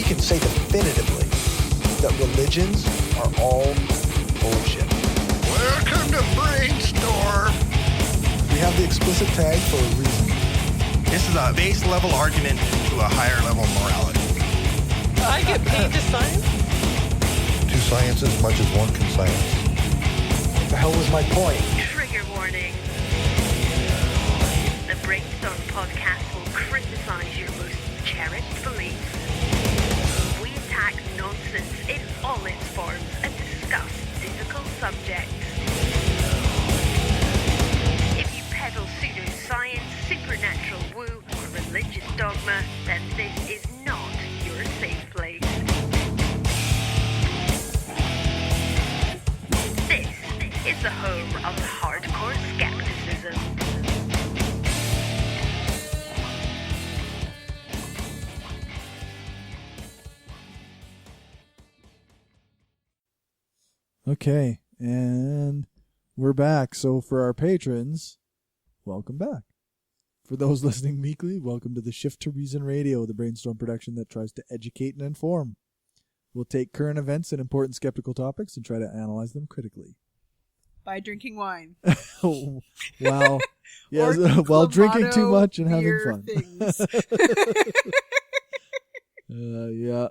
we can say definitively that religions are all bullshit. Welcome to Brainstorm. We have the explicit tag for a reason. This is a base level argument to a higher level morality. I get paid to science? Two science as much as one can science. What the hell was my point? Trigger warning. The Brainstorm podcast will criticize your most cherished beliefs. We attack nonsense in all its forms and discuss difficult subjects. If you peddle pseudoscience, supernatural woo, or religious dogma, then this is not your safe place. This is the home of hardcore skepticism. Okay, and we're back. So for our patrons, welcome back. For those listening weekly, welcome to the Shift to Reason Radio, the Brainstorm production that tries to educate and inform. We'll take current events and important skeptical topics and try to analyze them critically. By drinking wine. Oh, wow. Yes, while drinking too much and having fun. Yeah.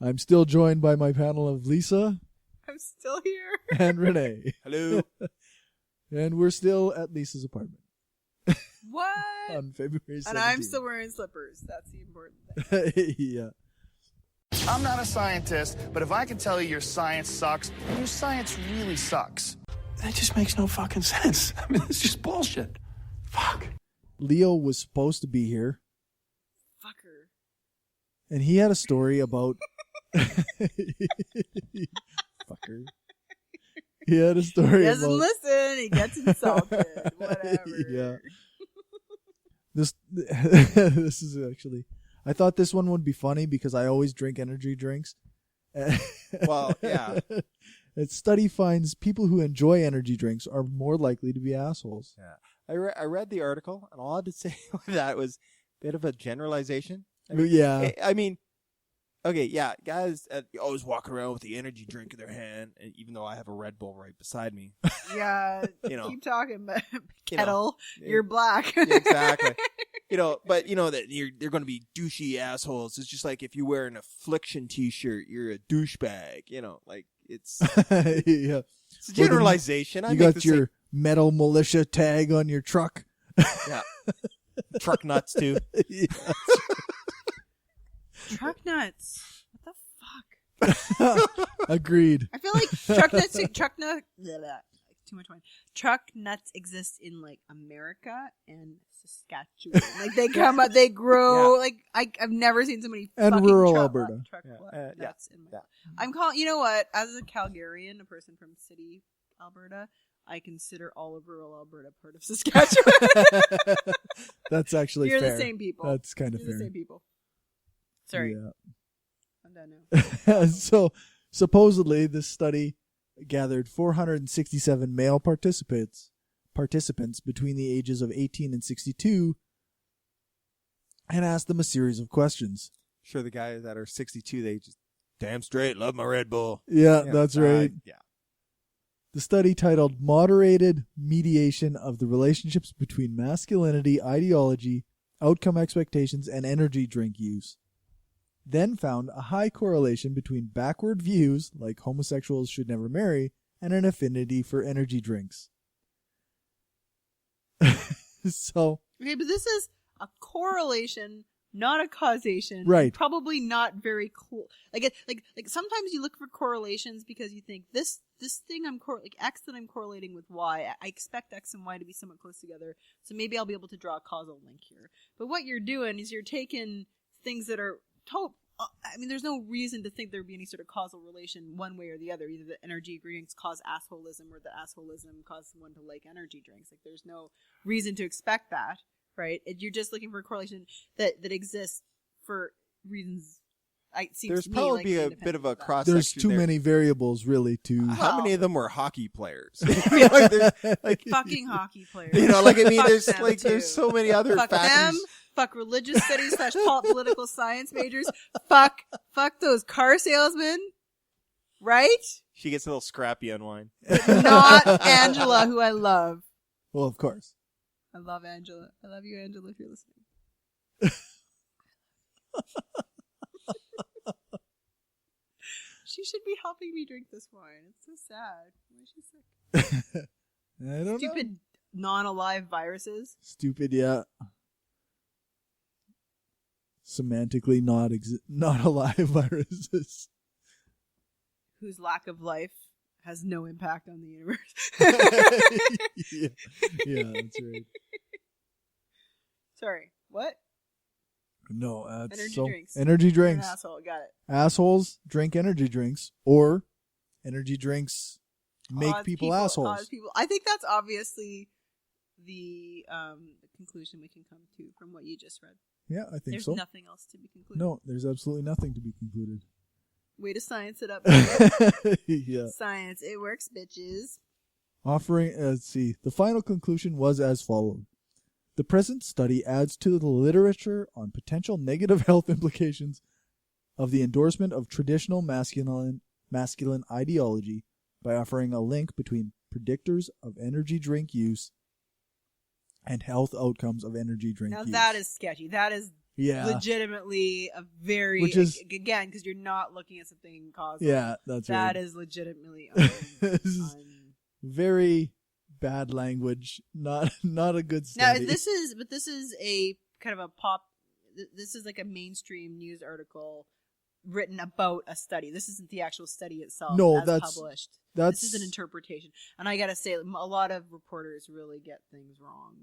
I'm still joined by my panel of Lisa. I'm still here. And Rene. Hello. And we're still at Lisa's apartment. What? On February 17th. And I'm still wearing slippers. That's the important thing. Yeah. I'm not a scientist, but if I can tell you your science sucks, then your science really sucks. That just makes no fucking sense. I mean, it's just bullshit. Fuck. Leo was supposed to be here, Fucker. and he had a story about... Fucker. He had a story He doesn't about... listen. He gets insulted. Whatever. Yeah. This is actually... I thought this one would be funny because I always drink energy drinks. Well, yeah. A study finds people who enjoy energy drinks are more likely to be assholes. Yeah. I read the article, and all I had to say with that was a bit of a generalization. Yeah. I mean, okay, yeah, guys always walk around with the energy drink in their hand, and even though I have a Red Bull right beside me. Yeah. Keep talking, but kettle, you're black. Yeah, exactly. But that they're going to be douchey assholes. It's just like if you wear an Affliction t-shirt, you're a douchebag. It's yeah. It's a generalization. You got your metal militia tag on your truck. Yeah. Truck nuts too. Yeah. Truck nuts. What the fuck? Agreed. I feel like truck nuts. Too much wine. Truck nuts exist in America and Saskatchewan. They come up, they grow. Yeah. I've never seen somebody and fucking rural truck Alberta. nuts in my. I'm calling. You know what? As a Calgarian, a person from city Alberta, I consider all of rural Alberta part of Saskatchewan. That's actually You're fair. the same people. That's kind of You're fair. the same people. Sorry. Yeah. I'm done now. So supposedly this study gathered 467 male participants between the ages of 18 and 62 and asked them a series of questions. Sure, the guys that are 62, they just damn straight love my Red Bull. Yeah, that's right. Yeah. The study, titled Moderated Mediation of the Relationships Between Masculinity, Ideology, Outcome Expectations, and Energy Drink Use, then found a high correlation between backward views, like homosexuals should never marry, and an affinity for energy drinks. So... Okay, but this is a correlation, not a causation. Right. Probably not very cool. Like sometimes you look for correlations because you think this thing X that I'm correlating with Y, I expect X and Y to be somewhat close together, so maybe I'll be able to draw a causal link here. But what you're doing is you're taking things that are there's no reason to think there would be any sort of causal relation one way or the other. Either the energy drinks cause assholism or the assholism causes someone to like energy drinks. There's no reason to expect that, right? You're just looking for a correlation that exists for reasons. There's probably be a bit of a cross section. There's too many variables, really, to... How many of them were hockey players? Fucking hockey players. There's so many other factors. Fuck religious studies / political science majors. Fuck those car salesmen. Right? She gets a little scrappy on wine. Not Angela, who I love. Well, of course. I love Angela. I love you, Angela, if you're listening. She should be helping me drink this wine. It's so sad. Why is she sick? I don't know. Stupid non-alive viruses. Stupid, yeah. Semantically not alive viruses. Whose lack of life has no impact on the universe. yeah, that's right. Sorry, what? No, that's Energy so drinks. energy You're an drinks. asshole. Got it. Assholes drink energy drinks, or energy drinks make Odd people assholes. Odd people. I think that's obviously the conclusion we can come to from what you just read. Yeah, I think There's so. nothing else to be concluded. No, there's absolutely nothing to be concluded. Way to science it up. Yeah. Science, it works, bitches. Offering, let's see. The final conclusion was as followed. The present study adds to the literature on potential negative health implications of the endorsement of traditional masculine ideology by offering a link between predictors of energy drink use and health outcomes of energy drink use. Now that is sketchy. That is legitimately a very, which is, again, because you're not looking at something causal. Yeah, that's right. That is legitimately very bad language. Not a good study. Now this is a kind of this is like a mainstream news article written about a study. This isn't the actual study itself. No, as that's published. This is an interpretation, and I gotta say, a lot of reporters really get things wrong.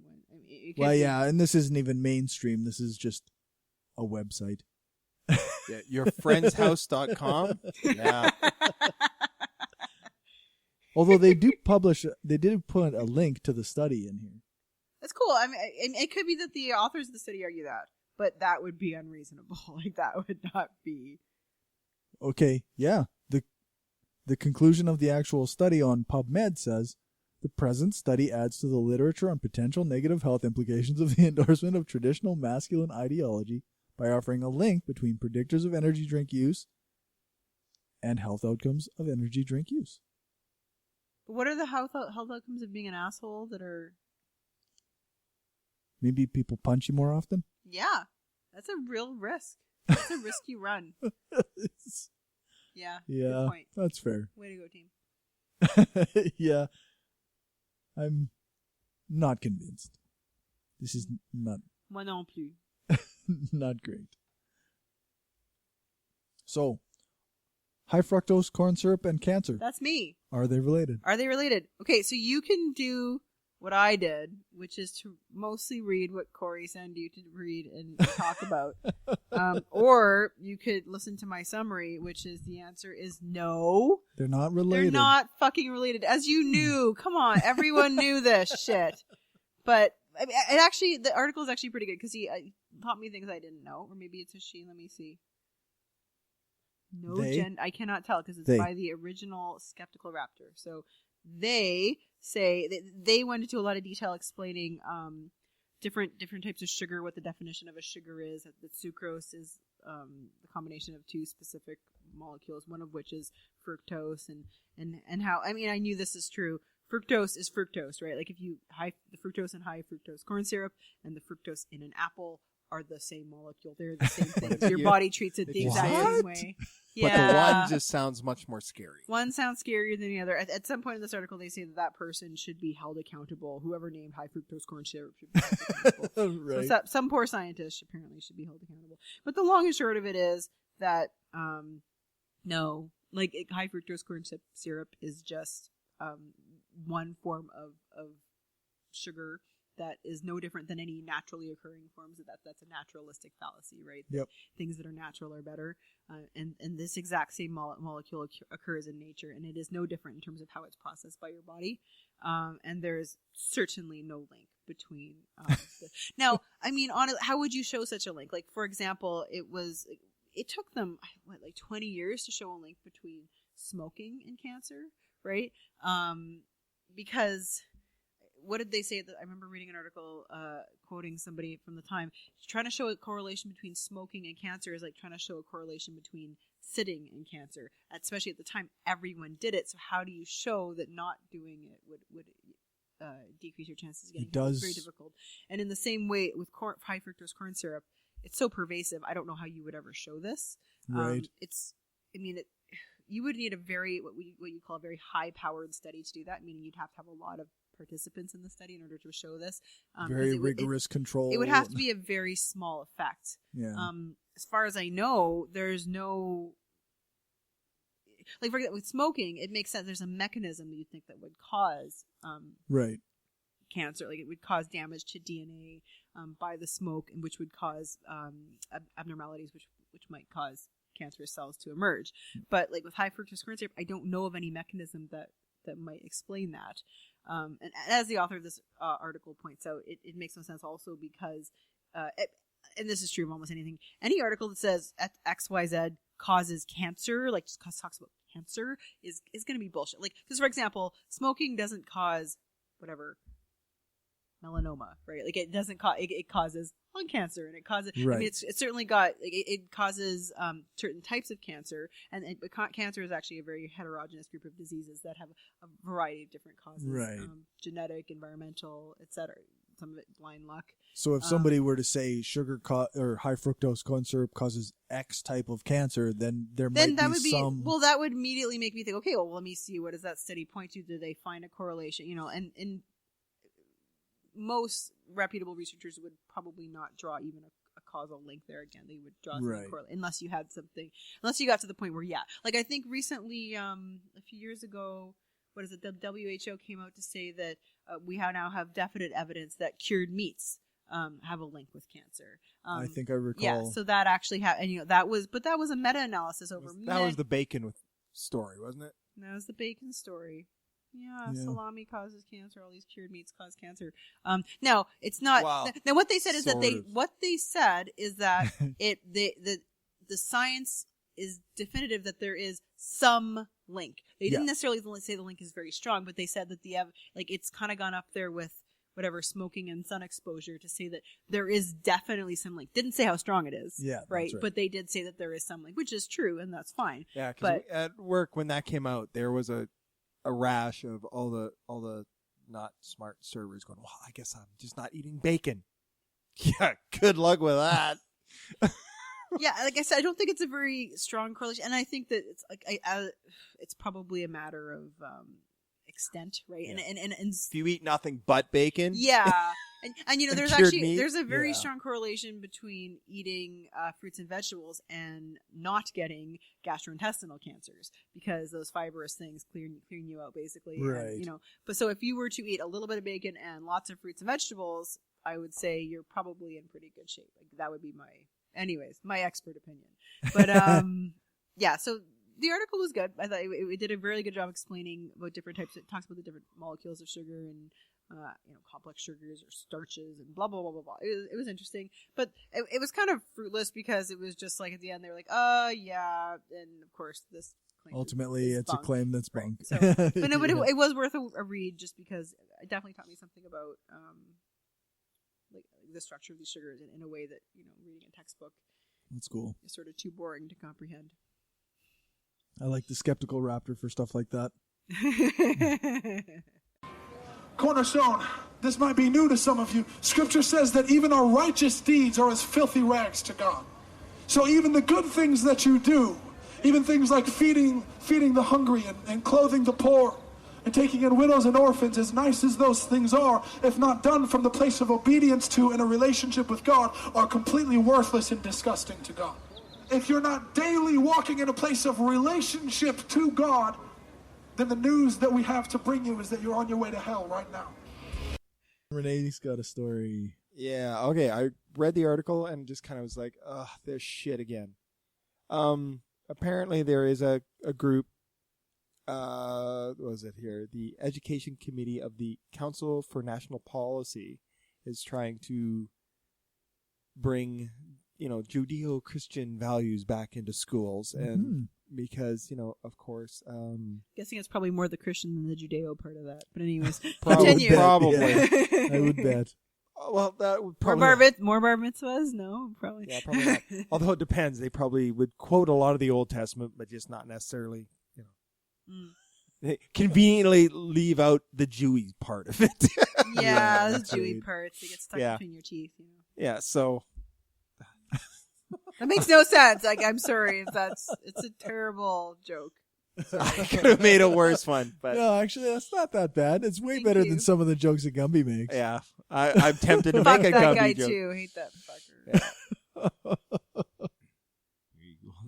And this isn't even mainstream. This is just a website. Yeah, yourfriendshouse.com. Yeah. Although they did put a link to the study in here. That's cool. I mean, it could be that the authors of the study argue that, but that would be unreasonable. Like, that would not be. Okay, yeah. The conclusion of the actual study on PubMed says, the present study adds to the literature on potential negative health implications of the endorsement of traditional masculine ideology by offering a link between predictors of energy drink use and health outcomes of energy drink use. What are the health outcomes of being an asshole that are... Maybe people punch you more often? Yeah. That's a real risk. That's a risk you run. Yeah. Yeah, good point. That's fair. Way to go, team. Yeah. I'm not convinced. This is not... Moi non plus. Not great. So, high fructose corn syrup and cancer. That's me. Are they related? Are they related? Okay, so you can do what I did, which is to mostly read what Corey sent you to read and talk about. Or you could listen to my summary, which is the answer is no. They're not related. They're not fucking related. As you knew. Come on. Everyone knew this shit. But the article is actually pretty good because he taught me things I didn't know. Or maybe it's a she. Let me see. No, I cannot tell because it's by the original Skeptical Raptor. So they say they went into a lot of detail explaining different types of sugar, what the definition of a sugar is. That sucrose is the combination of two specific molecules, one of which is fructose, and how. I mean, I knew this is true. Fructose is fructose, right? Like if you the fructose in high fructose corn syrup and the fructose in an apple are the same molecule. They're the same thing. Your body treats it the exact same way. Yeah. But the one just sounds much more scary. One sounds scarier than the other. At some point in this article, they say that person should be held accountable. Whoever named high fructose corn syrup should be held accountable. Right. So some poor scientist apparently should be held accountable. But the long and short of it is that no, like high fructose corn syrup is just one form of sugar that is no different than any naturally occurring forms of that. That's a naturalistic fallacy, right? Yep. Things that are natural are better. And this exact same molecule occurs in nature, and it is no different in terms of how it's processed by your body. And there is certainly no link between... Now, I mean, how would you show such a link? Like, for example, it took them, 20 years to show a link between smoking and cancer, right? Because... what did they say? That I remember reading an article quoting somebody from the time. Trying to show a correlation between smoking and cancer is like trying to show a correlation between sitting and cancer. Especially at the time, everyone did it. So how do you show that not doing it would decrease your chances of getting cancer? It's very difficult. And in the same way with high fructose corn syrup, it's so pervasive. I don't know how you would ever show this. Right. You would need a very what you call a very high powered study to do that. Meaning you'd have to have a lot of participants in the study in order to show this. Very rigorous control. It would have to be a very small effect. Yeah. As far as I know, there's no like for example, with smoking. It makes sense. There's a mechanism that you think that would cause right. cancer. Like it would cause damage to DNA by the smoke, and which would cause abnormalities, which might cause cancerous cells to emerge. But like with high fructose corn syrup, I don't know of any mechanism that might explain that. And as the author of this article points out, it makes no sense also because, and this is true of almost anything, any article that says XYZ causes cancer, like just talks about cancer, is going to be bullshit. Like, because for example, smoking doesn't cause whatever melanoma, right? Like it doesn't cause, it causes lung cancer, and it causes, right. I mean, it's certainly got, it causes certain types of cancer, and cancer is actually a very heterogeneous group of diseases that have a variety of different causes, right. Genetic, environmental, etc. Some of it blind luck. So if somebody were to say or high fructose corn syrup causes X type of cancer, then that would be some... Well, that would immediately make me think, okay, well, let me see, what does that study point to? Did they find a correlation? You know, and most reputable researchers would probably not draw even a causal link there. Again, they would draw something correlate unless you had something, unless you got to the point where, like I think recently, a few years ago, the WHO came out to say that we now have definite evidence that cured meats have a link with cancer. I think I recall. Yeah, so that actually and that was a meta-analysis over. That was the bacon story, wasn't it? That was the bacon story. Yeah, salami causes cancer. All these cured meats cause cancer. No, it's not. Wow. Now, what they said is that the science is definitive that there is some link. They didn't necessarily say the link is very strong, but they said that it's kind of gone up there with whatever smoking and sun exposure to say that there is definitely some link. Didn't say how strong it is. Yeah, right. But they did say that there is some link, which is true, and that's fine. Yeah, because at work when that came out, there was a rash of all the not smart servers going, well, I guess I'm just not eating bacon. Yeah, good luck with that. Yeah, like I said, I don't think it's a very strong correlation, and I think that it's like it's probably a matter of extent, right? Yeah. And if you eat nothing but bacon, yeah, and you know, there's a very strong correlation between eating fruits and vegetables and not getting gastrointestinal cancers, because those fibrous things clearing you out basically, right? And, you know, but so if you were to eat a little bit of bacon and lots of fruits and vegetables, I would say you're probably in pretty good shape. Like that would be my expert opinion. But yeah, so the article was good. I thought it did a really good job explaining about different types. It talks about the different molecules of sugar and complex sugars or starches and blah blah blah blah blah. It was interesting, but it was kind of fruitless because it was just like at the end they were like, yeah, and of course this claim ultimately it's bunk. A claim that's bunk. So, but no, but it was worth a read just because it definitely taught me something about like the structure of these sugars in a way that, you know, reading a textbook that's cool. Is sort of too boring to comprehend. I like the skeptical raptor for stuff like that. Cornerstone, this might be new to some of you. Scripture says that even our righteous deeds are as filthy rags to God. So even the good things that you do, even things like feeding the hungry and clothing the poor and taking in widows and orphans, as nice as those things are, if not done from the place of obedience to and a relationship with God, are completely worthless and disgusting to God. If you're not daily walking in a place of relationship to God, then the news that we have to bring you is that you're on your way to hell right now. Rene's got a story. Yeah, okay. I read the article and just kind of was like, ugh, there's shit again. Apparently there is a group, what was it here? The Education Committee of the Council for National Policy is trying to bring Judeo-Christian values back into schools, and because of course, Guessing it's probably more the Christian than the Judeo part of that. But anyways, probably. I would bet. Well, that would probably more bar mitzvahs? No, probably. Yeah, probably not. Although it depends. They probably would quote a lot of the Old Testament, but just not necessarily, They conveniently leave out the Jewy part of it. Yeah, the Jewy parts. They get stuck between your teeth, Yeah, so... That makes no sense. Like, I'm sorry if it's a terrible joke. I could have made a worse one, but... No, actually, that's not that bad. It's way better than some of the jokes that Gumby makes. Yeah, I'm tempted to make a that Gumby guy joke. too. Hate that fucker.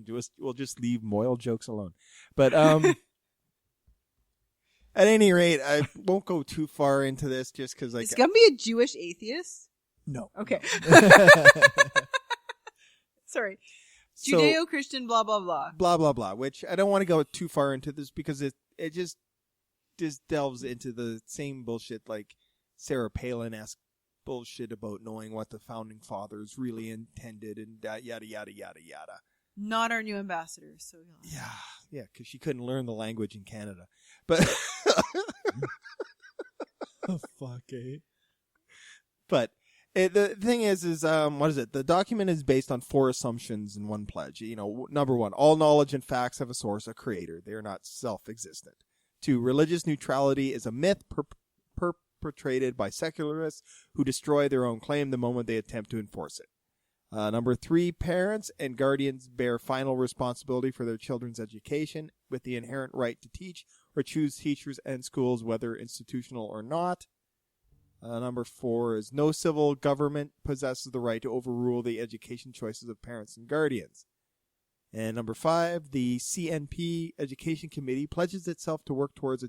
Yeah. We'll just leave Moyle jokes alone. But at any rate, I won't go too far into this just because Is Gumby a Jewish atheist? No. Okay. Sorry. So, Judeo-Christian, blah, blah, blah. Blah, blah, blah, which I don't want to go too far into this because it just delves into the same bullshit like Sarah Palin-esque bullshit about knowing what the founding fathers really intended and yada, yada, yada, yada. Not our new ambassador, so... Yeah, because she couldn't learn the language in Canada. But... Oh, fuck, eh? But... the thing is what is it? The document is based on 4 assumptions in one pledge. Number 1, all knowledge and facts have a source, a creator. They are not self-existent. 2, religious neutrality is a myth perpetrated by secularists who destroy their own claim the moment they attempt to enforce it. Number 3, parents and guardians bear final responsibility for their children's education with the inherent right to teach or choose teachers and schools, whether institutional or not. Number 4 is no civil government possesses the right to overrule the education choices of parents and guardians. And number 5, the CNP Education Committee pledges itself to work towards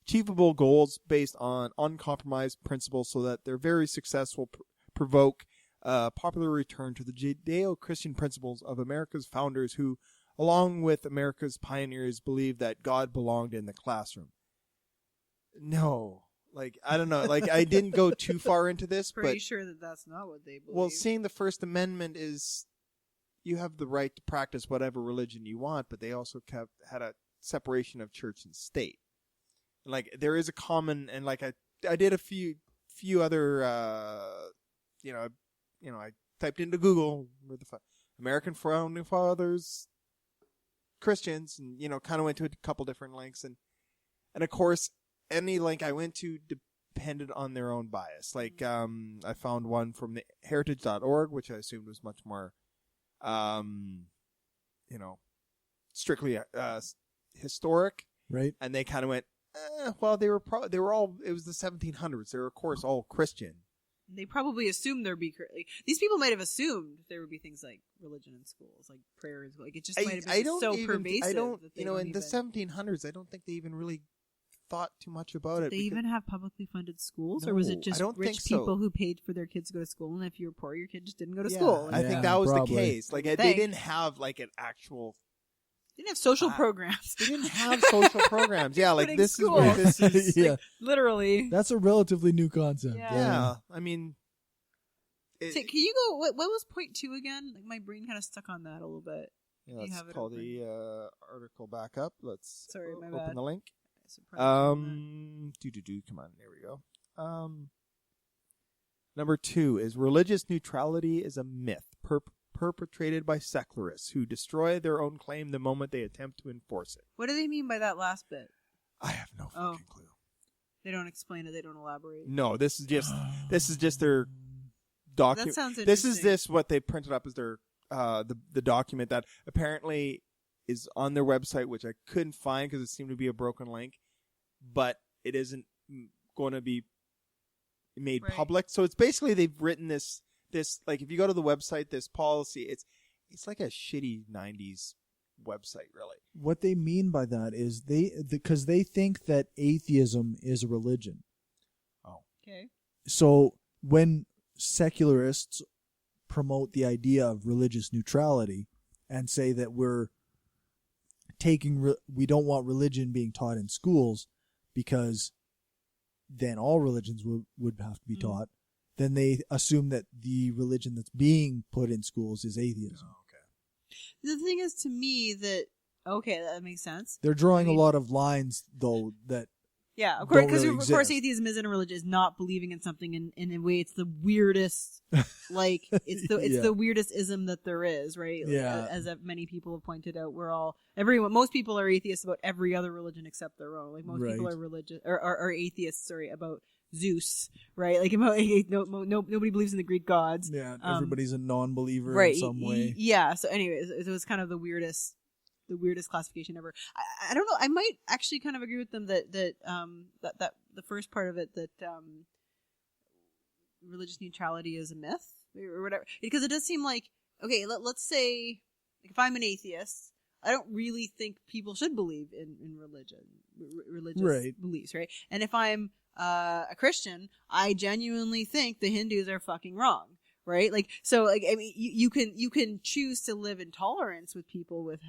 achievable goals based on uncompromised principles so that their very success will provoke a popular return to the Judeo-Christian principles of America's founders who, along with America's pioneers, believed that God belonged in the classroom. No. I don't know. I didn't go too far into this, Pretty sure that that's not what they believe. Well, seeing the First Amendment is you have the right to practice whatever religion you want, but they also had a separation of church and state. There is a common, and I did a few other, I typed into Google where the American Founding Fathers, Christians, and kind of went to a couple different links, and of course. Any link I went to depended on their own bias. I found one from the heritage.org, which I assumed was much more, strictly historic. Right. And they kind of went, they were all, it was the 1700s. They were, of course, all Christian. They probably assumed there'd be, these people might have assumed there would be things like religion in schools, like prayers. It just might have been pervasive. In the 1700s, I don't think they even really thought too much about it. Did they even have publicly funded schools, No, or was it just I don't rich think so. people who paid for their kids to go to school, and if you were poor, your kid just didn't go to school? I think that was the case. They didn't have an actual. They didn't have social programs. They didn't have social programs. Yeah, this school. is where this is. Yeah. Literally. That's a relatively new concept. Yeah. I mean. Can you go? What was point 2 again? My brain kind of stuck on that a little bit. Yeah, let's call the article back up. Let's my open bad. the link. Come on, there we go. Number 2 is religious neutrality is a myth perpetrated by secularists who destroy their own claim the moment they attempt to enforce it. What do they mean by that last bit? I have no fucking clue. They don't explain it. They don't elaborate. No, this is just their document. That sounds interesting. This is what they printed up as their the document that apparently is on their website, which I couldn't find because it seemed to be a broken link, but it isn't going to be made public. So it's basically they've written this if you go to the website, this policy, it's like a shitty 90s website, really. What they mean by that is because they think that atheism is a religion. Oh. Okay. So when secularists promote the idea of religious neutrality and say that we don't want religion being taught in schools because then all religions would have to be taught. then they assume that the religion that's being put in schools is atheism. The thing is, to me, that makes sense. They're drawing a lot of lines, though, that yeah, of course, don't because really of course, exist. atheism isn't a religion. Is not believing in something in a way. It's the weirdest, like it's the weirdest ism that there is, right? Like, Yeah. as many people have pointed out, most people are atheists about every other religion except their own. Like most people are religious or are atheists. Sorry, about Zeus, right? Like nobody believes in the Greek gods. Yeah, everybody's a non-believer right, in some way. Yeah. So, anyways, it was kind of the weirdest classification ever. I don't know. I might actually kind of agree with them that the first part of it that religious neutrality is a myth or whatever, because it does seem like, okay, let's say, like, if I'm an atheist, I don't really think people should believe in religious beliefs, right? And if I'm a Christian, I genuinely think the Hindus are fucking wrong, right? Like, so, like, I mean, you can choose to live in tolerance with people with,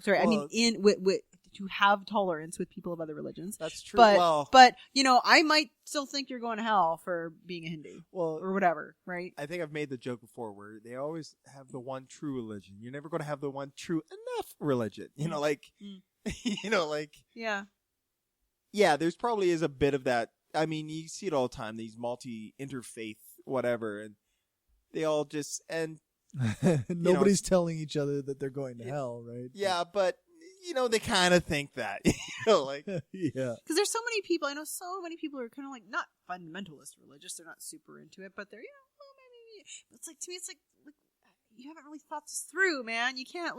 to have tolerance with people of other religions. That's true. But I might still think you're going to hell for being a Hindu, or whatever, right? I think I've made the joke before where they always have the one true religion. You're never going to have the one true enough religion. Yeah, there's probably is a bit of that. I mean, you see it all the time, these multi-interfaith whatever, and they all just, and nobody's telling each other that they're going to hell, right? Yeah, but they kind of think that, like, yeah. Because there's so many people. I know so many people who are kind of like not fundamentalist religious. They're not super into it, but they're maybe. But it's like, to me, it's like you haven't really thought this through, man. You can't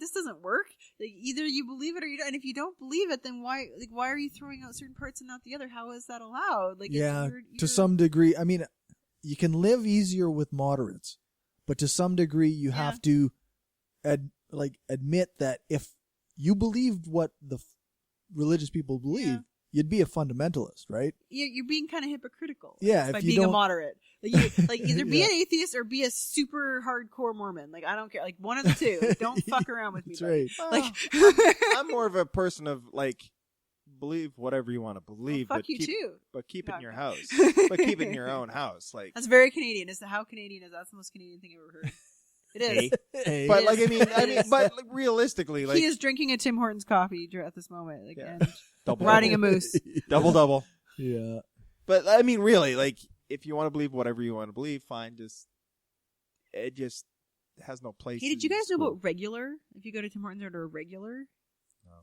this doesn't work. Like, either you believe it or you don't. And if you don't believe it, then why are you throwing out certain parts and not the other? How is that allowed? Like, yeah, you're... to some degree. I mean, you can live easier with moderates, but to some degree, you have to admit that if you believed what the religious people believe, you'd be a fundamentalist, right? You're being kind of hypocritical. Yeah, by if you being don't... a moderate. Like either be an atheist or be a super hardcore Mormon. Like, I don't care. Like, one of the two. Like, don't fuck around with me. That's right. Like, I'm more of a person of believe whatever you want to believe. Well, fuck you too. But keep it in your house. But keep it in your own house. Like, that's very Canadian. How Canadian is that? That's the most Canadian thing I've ever heard. It is. Hey. But but realistically, he is drinking a Tim Hortons coffee at this moment, and double, riding a moose. Double. Yeah. But I mean, really, if you want to believe whatever you want to believe, fine. It just has no place. Hey, did you guys know about regular? If you go to Tim Hortons, order a regular.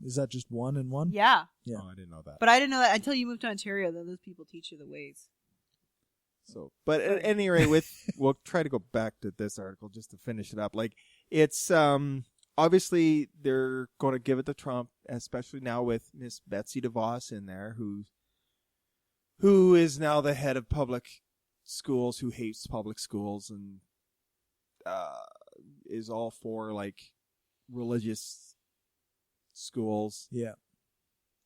Is that just one and one? Yeah. Oh, I didn't know that. But I didn't know that until you moved to Ontario. Then those people teach you the ways. So, but at any rate, we'll try to go back to this article just to finish it up. Like, it's obviously they're going to give it to Trump, especially now with Miss Betsy DeVos in there, who is now the head of public schools, who hates public schools and is all for religious schools. Yeah.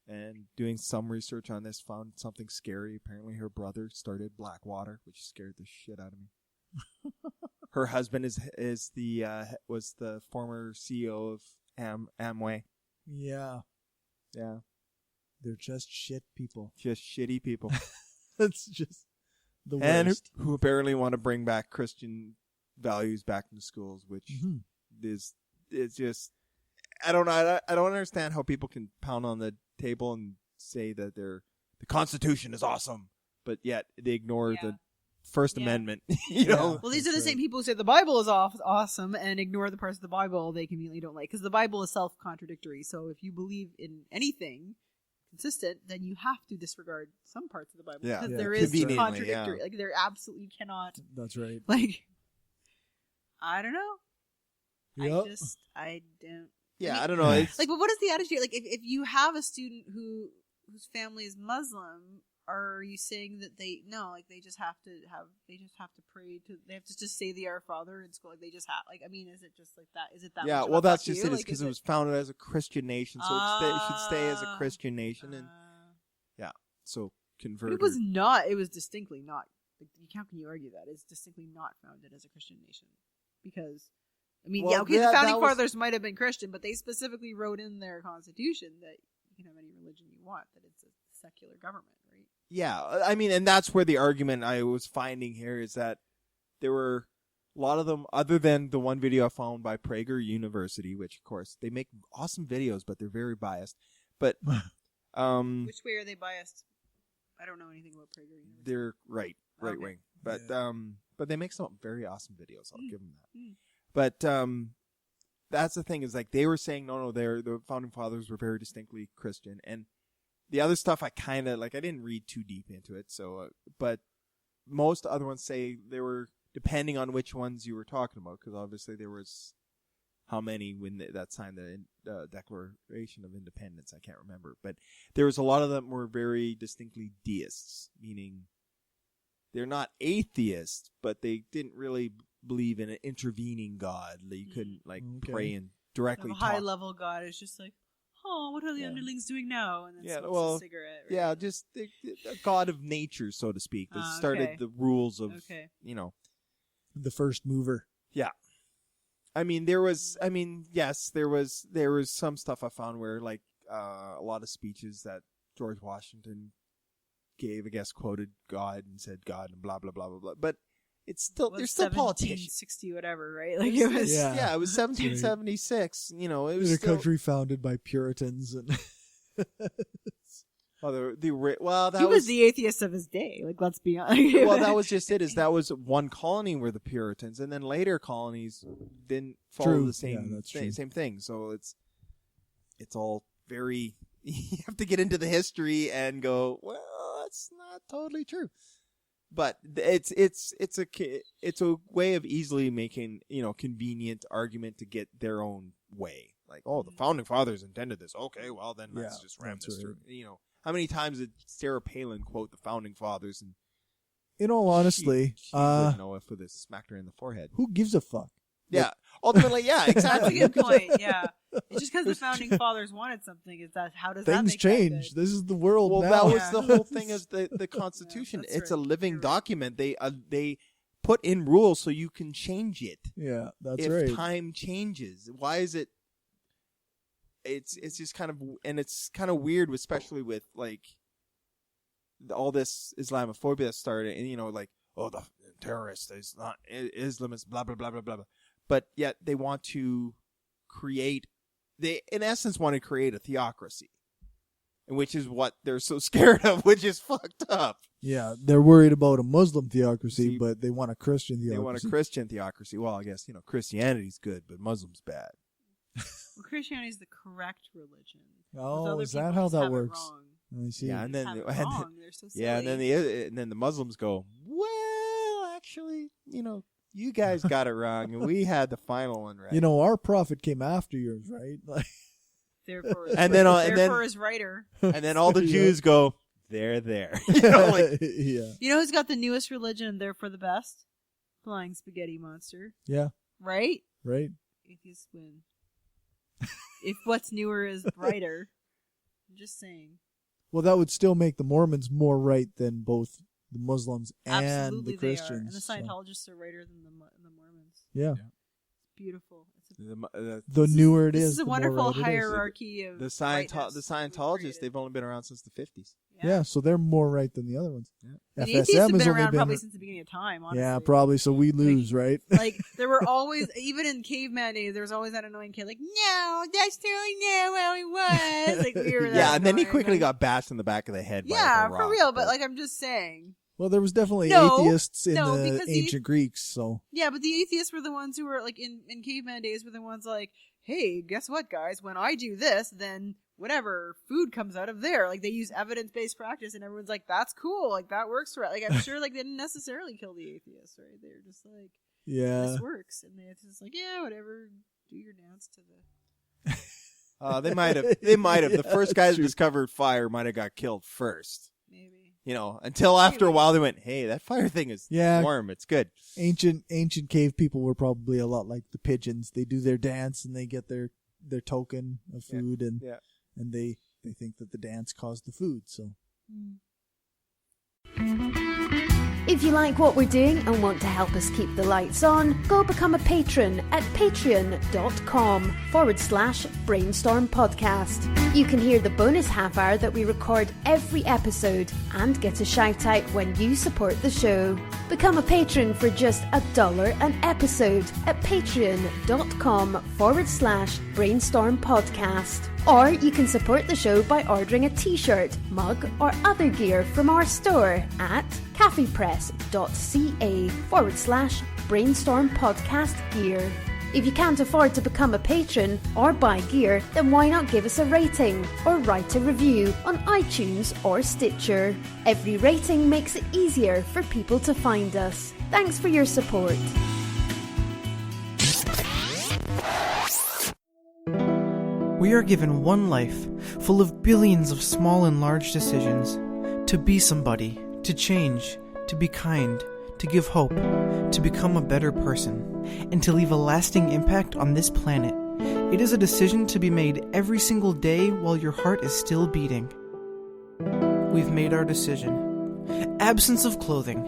And doing some research on this, found something scary. Apparently her brother started Blackwater, which scared the shit out of me. Her husband was the former CEO of Amway. Yeah. Yeah. They're just shit people. Just shitty people. That's just the worst. And who apparently want to bring back Christian values back into schools, which is just, I don't know. I don't understand how people can pound on the table and say that the Constitution is awesome, but yet they ignore the First Amendment. You know. Well, these are the same people who say the Bible is awesome and ignore the parts of the Bible they conveniently don't like, because the Bible is self-contradictory. So if you believe in anything consistent, then you have to disregard some parts of the Bible because there is contradictory. Like, there absolutely cannot. That's right. Like, I don't know. Yep. I don't. Yeah, I don't know. It's, but what is the attitude? Like, if you have a student whose family is Muslim, are you saying that they just have to pray to, they have to just say the Our Father in school? Like, they just have, I mean, is it just like that? Is it that? Yeah, well, that's just it. It's because it was founded as a Christian nation, so it should stay as a Christian nation, and so converted. It was not. It was distinctly not. How can you argue that? It's distinctly not founded as a Christian nation, because. I mean, the founding fathers might have been Christian, but they specifically wrote in their constitution that you can have any religion you want, that it's a secular government, right? Yeah, I mean, and that's where the argument I was finding here is that there were a lot of them, other than the one video I found by Prager University, which, of course, they make awesome videos, but they're very biased. But which way are they biased? I don't know anything about Prager University. They're right Okay. wing. But but they make some very awesome videos. I'll give them that. Mm. But that's the thing is like they were saying no, the founding fathers were very distinctly Christian, and the other stuff I kind of like. I didn't read too deep into it, so but most other ones say they were depending on which ones you were talking about, because obviously there was how many when that signed the Declaration of Independence. I can't remember, but there was a lot of them were very distinctly deists, meaning they're not atheists, but they didn't really believe in an intervening God that you couldn't pray and directly A high level God is just like, oh, what are the underlings doing now? And then smokes a cigarette. Right? Yeah, just a God of nature, so to speak, that started the rules of, the first mover. Yeah. I mean, yes, there was some stuff I found where, like, a lot of speeches that George Washington gave, I guess, quoted God and said God and blah, blah, blah, blah, blah. But it's still, they're still politicians. 1760 whatever, right? Like it was. Yeah, it was 1776. You know, it was a country founded by Puritans and. He was the atheist of his day. Like, let's be honest. Well, that was just it. Is that was one colony were the Puritans, and then later colonies didn't follow the same same thing. So it's all very. You have to get into the history and go, well, that's not totally true. But it's a way of easily making convenient argument to get their own way. Like, oh, the founding fathers intended this. Okay, well then let's just ram this through. How many times did Sarah Palin quote the founding fathers? And in all honesty, she wouldn't know if it smacked her in the forehead. Who gives a fuck? Yeah, ultimately, yeah, exactly. That's a good point. Yeah, it's just because the founding fathers wanted something. Is that how does things that make change? That this is the world. Well, now. that was the whole thing of the Constitution. It's a living document. They put in rules so you can change it. Yeah, that's if right. If time changes, why is it? It's just kind of, and it's kind of weird, especially with like all this Islamophobia that started, and like, oh, the terrorists is not Islamists, blah blah blah blah blah. But yet they want to create, they in essence want to create a theocracy, which is what they're so scared of, which is fucked up. Yeah, they're worried about a Muslim theocracy, but they want a Christian theocracy. They want a Christian theocracy. Well, I guess Christianity's good, but Muslim's bad. Well, Christianity is the correct religion. Oh, is that how that works? I see. Yeah, and then They're so silly. yeah, and then the Muslims go, well, actually, you guys got it wrong, and we had the final one right. Our prophet came after yours, right? Like, therefore, his writer. And then all the Jews go, they're there. Yeah. You know who's got the newest religion and therefore the best? Flying Spaghetti Monster. Yeah. Right? Right. Atheists win. If what's newer is brighter, I'm just saying. Well, that would still make the Mormons more right than both the Muslims and Absolutely the Christians. And the Scientologists are righter than the Mormons. Yeah. It's beautiful. The newer it is, this is a wonderful hierarchy of the Scientologists. They've only been around since the 50s. Yeah, so they're more right than the other ones. Yeah. The atheists have been around probably since the beginning of time, honestly. Yeah, probably, so we lose, right? Like, there were always, even in caveman days, there was always that annoying kid, like, no, that's totally not how he was. Like, we were that yeah, and then he annoying, quickly got bashed in the back of the head by yeah, a rock, for real, but like, I'm just saying. Well, there was definitely atheists in the because ancient Greeks, so. Yeah, but the atheists were the ones who were, like, in caveman days were the ones like, hey, guess what, guys? When I do this, then whatever, food comes out of there. Like, they use evidence-based practice, and everyone's like, that's cool. Like, that works for it. Like, I'm sure, like, they didn't necessarily kill the atheists, right? They're just like, yeah, this works. And the atheists like, yeah, whatever, do your dance to the... They might have. The first guys who discovered fire might have got killed first. Maybe. Until after a while they went, hey, that fire thing is warm. It's good. Ancient cave people were probably a lot like the pigeons. They do their dance and they get their token of food, and they think that the dance caused the food. So. If you like what we're doing and want to help us keep the lights on, go become a patron at patreon.com/Brainstorm Podcast. You can hear the bonus half hour that we record every episode and get a shout out when you support the show. Become a patron for just $1 an episode at patreon.com/Brainstorm Podcast. Or you can support the show by ordering a t-shirt, mug or other gear from our store at caffeepress.ca/Brainstorm Podcast Gear. If you can't afford to become a patron or buy gear, then why not give us a rating or write a review on iTunes or Stitcher? Every rating makes it easier for people to find us. Thanks for your support. We are given one life, full of billions of small and large decisions. To be somebody, to change, to be kind, to give hope, to become a better person, and to leave a lasting impact on this planet. It is a decision to be made every single day while your heart is still beating. We've made our decision. Absence of clothing.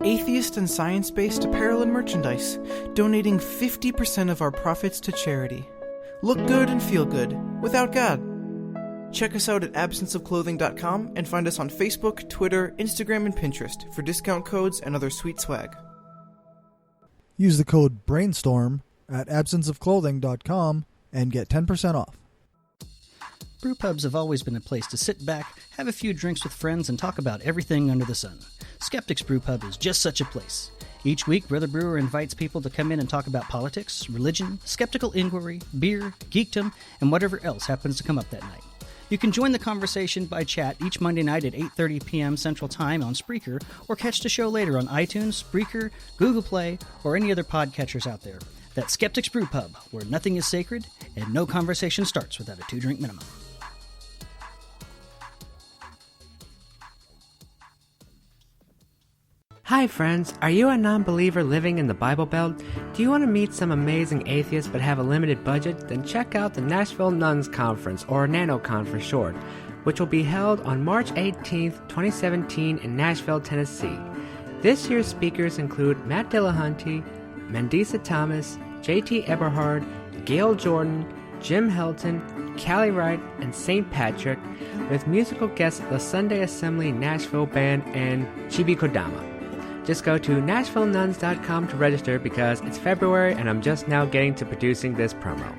Atheist and science-based apparel and merchandise, donating 50% of our profits to charity. Look good and feel good, without God. Check us out at absenceofclothing.com and find us on Facebook, Twitter, Instagram, and Pinterest for discount codes and other sweet swag. Use the code BRAINSTORM at absenceofclothing.com and get 10% off. Brewpubs have always been a place to sit back, have a few drinks with friends, and talk about everything under the sun. Skeptics Brewpub is just such a place. Each week, Brother Brewer invites people to come in and talk about politics, religion, skeptical inquiry, beer, geekdom, and whatever else happens to come up that night. You can join the conversation by chat each Monday night at 8:30 p.m. Central Time on Spreaker, or catch the show later on iTunes, Spreaker, Google Play, or any other podcatchers out there. That's Skeptics Brewpub, where nothing is sacred and no conversation starts without a 2-drink minimum. Hi friends, are you a non-believer living in the Bible Belt? Do you want to meet some amazing atheists but have a limited budget? Then check out the Nashville Nuns Conference, or NanoCon for short, which will be held on March 18th, 2017 in Nashville, Tennessee. This year's speakers include Matt Dillahunty, Mandisa Thomas, J.T. Eberhard, Gail Jordan, Jim Helton, Callie Wright, and St. Patrick, with musical guests the Sunday Assembly Nashville Band and Chibi Kodama. Just go to NashvilleNuns.com to register because it's February and I'm just now getting to producing this promo.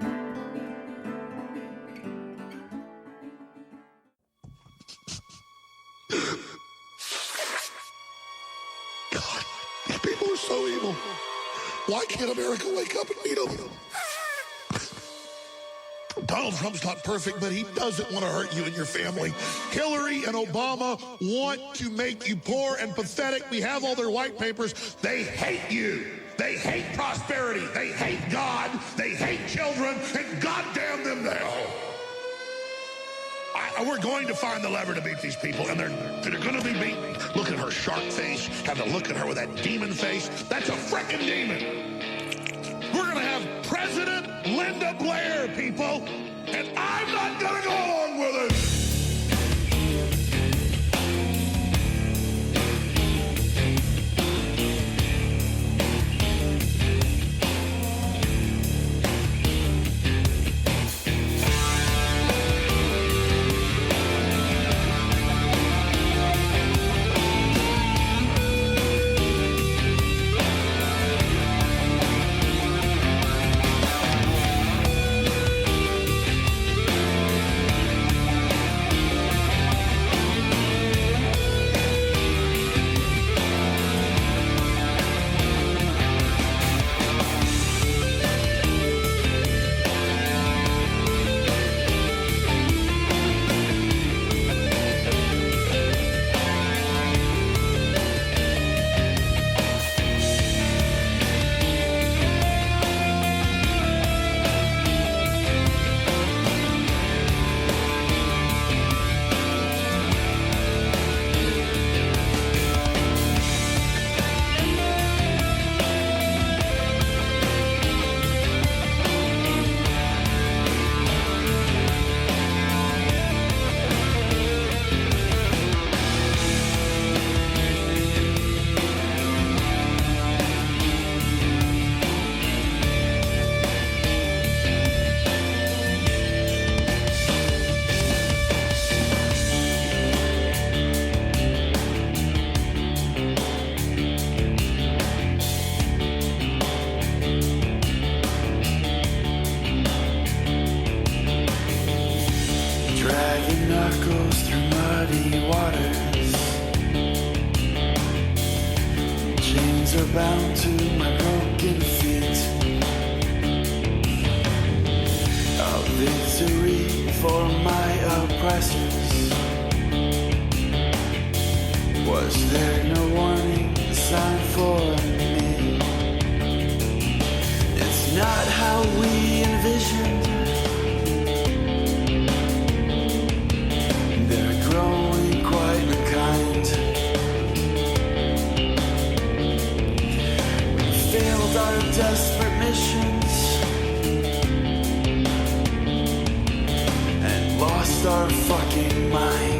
God, these people are so evil. Why can't America wake up and meet them? Donald Trump's not perfect, but he doesn't want to hurt you and your family. Hillary and Obama want to make you poor and pathetic. We have all their white papers. They hate you. They hate prosperity. They hate God. They hate children. And goddamn them they all. We're going to find the lever to beat these people, and they're going to be beaten. Look at her shark face. Have to look at her with that demon face. That's a frickin' demon. We're going to have President Linda Blair, people, and I'm not going to go along with it. muddy waters. Chains are bound to my broken feet. A victory for my oppressors. Was there no warning sign for me? It's not how we envisioned. They're growing quite unkind. We failed our desperate missions and lost our fucking minds.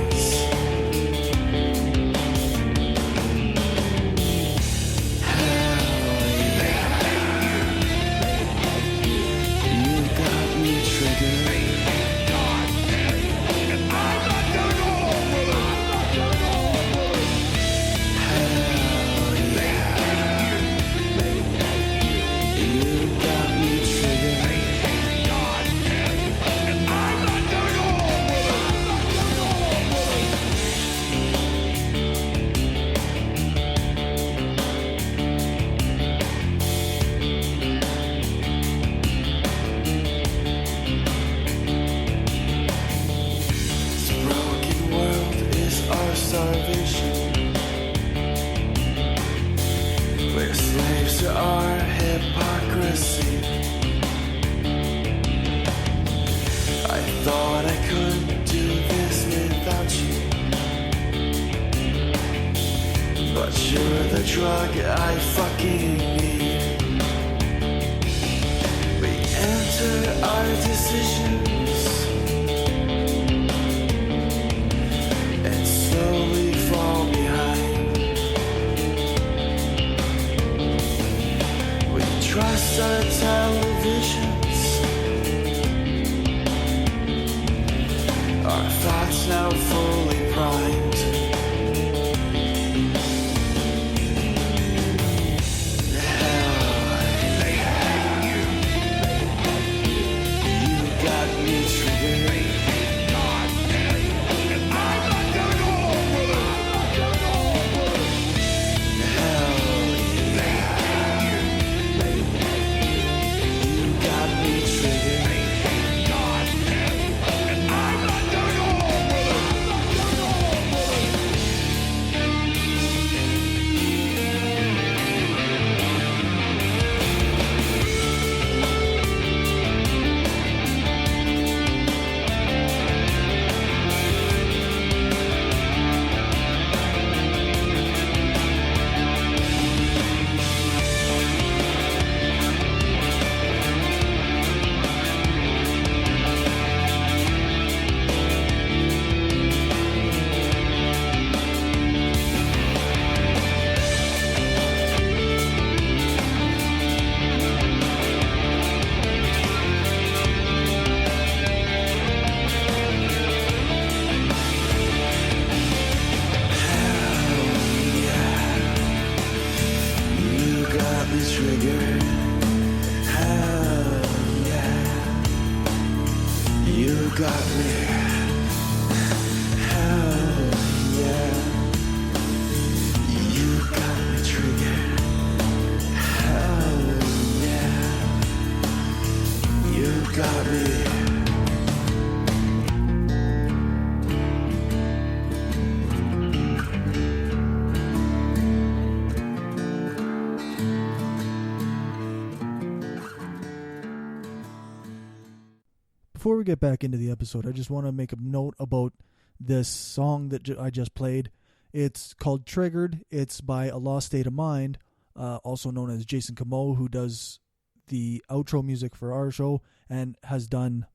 Before we get back into the episode, I just want to make a note about this song that I just played. It's called Triggered. It's by A Lost State of Mind, also known as Jason Camo, who does the outro music for our show and has done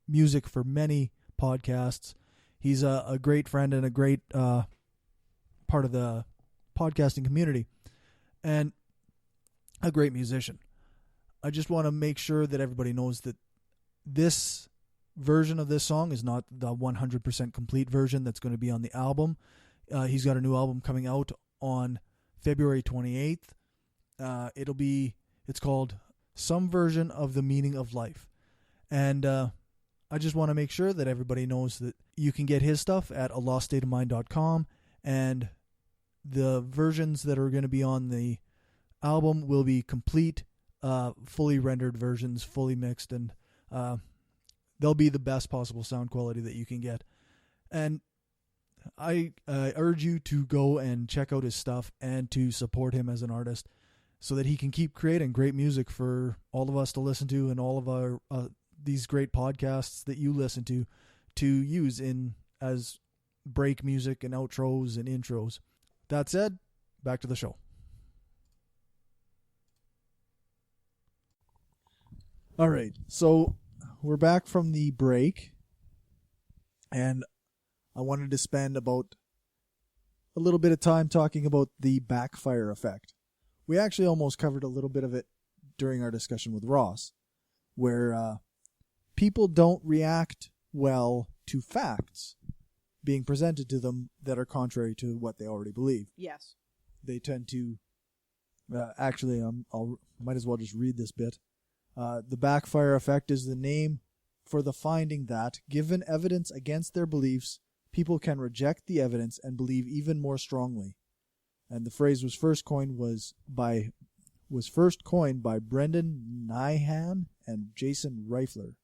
music for many podcasts. He's a great friend and a great part of the podcasting community and a great musician. I just want to make sure that everybody knows that this version of this song is not the 100% complete version that's going to be on the album. He's got a new album coming out on February 28th. It's called Some Version of the Meaning of Life. And I just want to make sure that everybody knows that you can get his stuff at aloststateofmind.com, and the versions that are going to be on the album will be complete, fully rendered versions, fully mixed, and they'll be the best possible sound quality that you can get. And I urge you to go and check out his stuff and to support him as an artist so that he can keep creating great music for all of us to listen to, and all of our these great podcasts that you listen to use in as break music and outros and intros. That said, back to the show. All right, so we're back from the break, and I wanted to spend about a little bit of time talking about the backfire effect. We actually almost covered a little bit of it during our discussion with Ross, where people don't react well to facts being presented to them that are contrary to what they already believe. Yes. They tend to... actually, I'll might as well just read this bit. The backfire effect is the name for the finding that, given evidence against their beliefs, people can reject the evidence and believe even more strongly. And the phrase was first coined by Brendan Nyhan and Jason Reifler.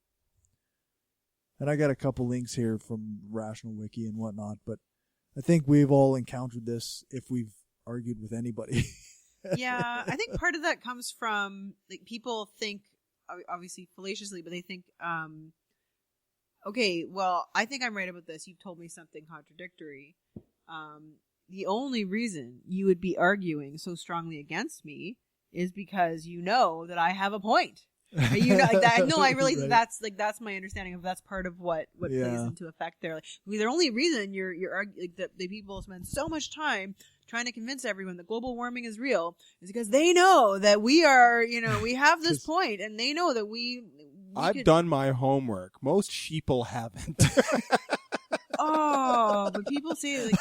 And I got a couple links here from Rational Wiki and whatnot, but I think we've all encountered this if we've argued with anybody. Yeah, I think part of that comes from, like, people think, obviously fallaciously, but they think, okay, well, I think I'm right about this. You've told me something contradictory. The only reason you would be arguing so strongly against me is because you know that I have a point. You know, like that. No, I really Right. that's my understanding of that's part of what plays into effect there. Like, the only reason you're like the people spend so much time trying to convince everyone that global warming is real is because they know that we are, we have this point, and they know that I've done my homework. Most sheeple haven't. Oh, but people say like,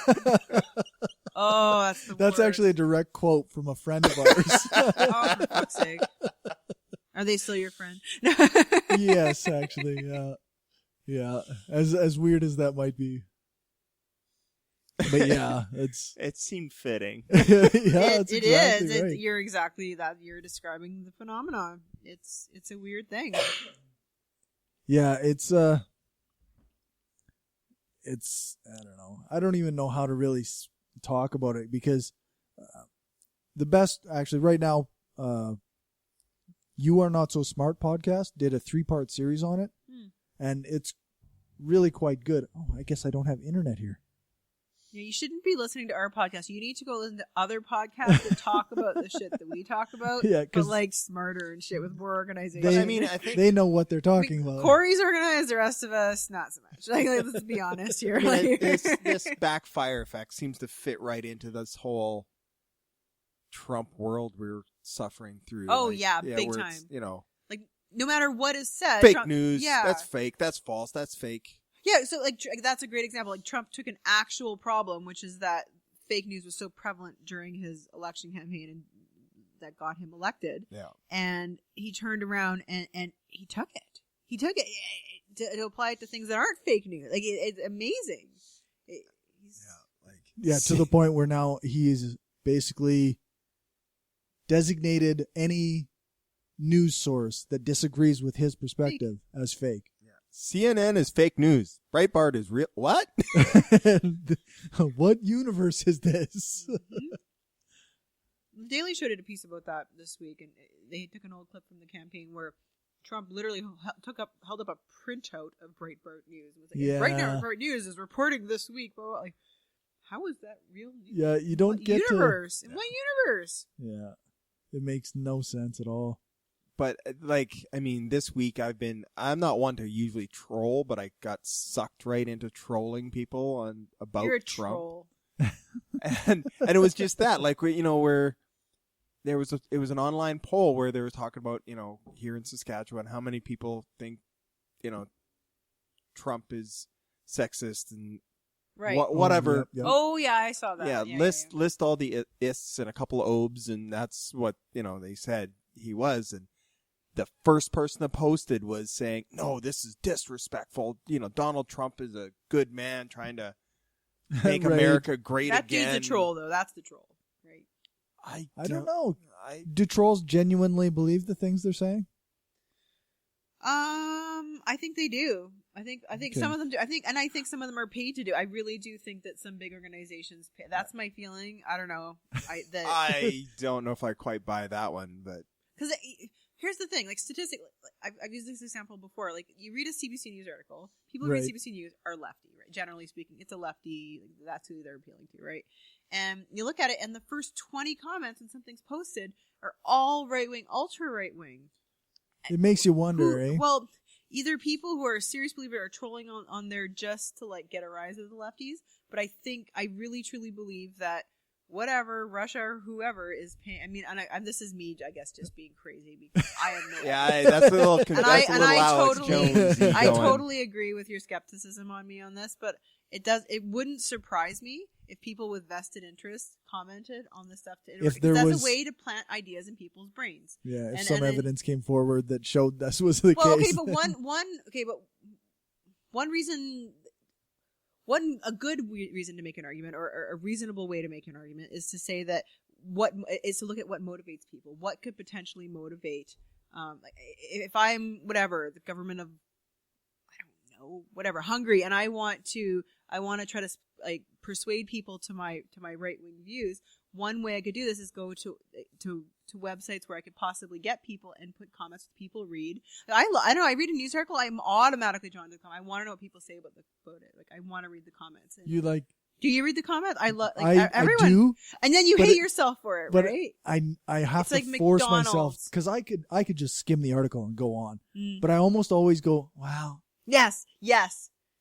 oh, that's the That's worst. actually a direct quote from a friend of ours. Oh, for fuck's sake. Are they still your friend? Yes, actually, yeah. As weird as that might be, but yeah, it seemed fitting. It is. Right. You're exactly that. You're describing the phenomenon. It's a weird thing. Yeah, it's I don't know. I don't even know how to really talk about it because the best actually right now. You Are Not So Smart podcast did a 3-part series on it, and it's really quite good. Oh, I guess I don't have internet here. Yeah, you shouldn't be listening to our podcast. You need to go listen to other podcasts that talk about the shit that we talk about, but like smarter and shit with more organization. I think they know what they're talking about. Corey's organized, the rest of us not so much. Like, let's be honest here. This backfire effect seems to fit right into this whole Trump world we're suffering through. Oh, yeah, big where time. Like, no matter what is said, fake Trump, news. Yeah, That's fake. That's false. That's fake. Yeah, so like that's a great example. Like, Trump took an actual problem, which is that fake news was so prevalent during his election campaign and that got him elected. Yeah, and he turned around and he took it. He took it to apply it to things that aren't fake news. Like, it's amazing. To the point where now he is basically designated any news source that disagrees with his perspective as fake. CNN is fake news. Breitbart is real. What? What universe is this? The Daily Show did a piece about that this week, and they took an old clip from the campaign where Trump literally held up a printout of Breitbart News. It was like, right now, Breitbart News is reporting this week. Blah, blah, blah. Like, how is that real news? Yeah, you don't get universe? to... In what universe? Yeah, it makes no sense at all. But, this week I'm not one to usually troll, but I got sucked right into trolling people about You're a Trump. Troll. and it was just that, where it was an online poll where they were talking about, here in Saskatchewan, how many people think, Trump is sexist and right. whatever. Yep. Oh, yeah, I saw that. Yeah, list all the ists and a couple of obes, and that's what, they said he was. And the first person that posted was saying, no, this is disrespectful. Donald Trump is a good man trying to make Right. America great That again. dude's a troll, though. That's the troll, right? I don't know. Do trolls genuinely believe the things they're saying? I think they do. I think Okay. some of them do. I think some of them are paid to do. I really do think that some big organizations pay. That's my feeling. I don't know. I don't know if I quite buy that one, but because here's the thing, like statistically, I've used this example before. Like you read a CBC News article, people who read CBC News are lefty, right? Generally speaking, it's a lefty. That's who they're appealing to, right? And you look at it, and the first 20 comments when something's posted are all right wing, ultra right wing. It makes you wonder, eh? Well, either people who are serious believers are trolling on there just to like get a rise of the lefties, but I really truly believe that whatever Russia or whoever is paying. I mean, and this is me, I guess, just being crazy because I have no. That's a little. I totally agree with your skepticism on me on this, but it wouldn't surprise me if people with vested interests commented on this stuff. That's a way to plant ideas in people's brains. Yeah, if some evidence came forward that showed this was the case. Okay, but a good reason to make an argument, or a reasonable way to make an argument, is to say that is to look at what motivates people. What could potentially motivate? If I'm the government of, I don't know, whatever, Hungary, and I want to try to persuade people to my right wing views. One way I could do this is go to websites where I could possibly get people and put comments that people read. I know I read a news article, I'm automatically drawn to the comment. I want to know what people say about it. Like I want to read the comments. And do you read the comments? Everyone. I do, and then you hate yourself for it, but right? I have to like force McDonald's. myself because I could just skim the article and go on, but I almost always go, wow. Yes.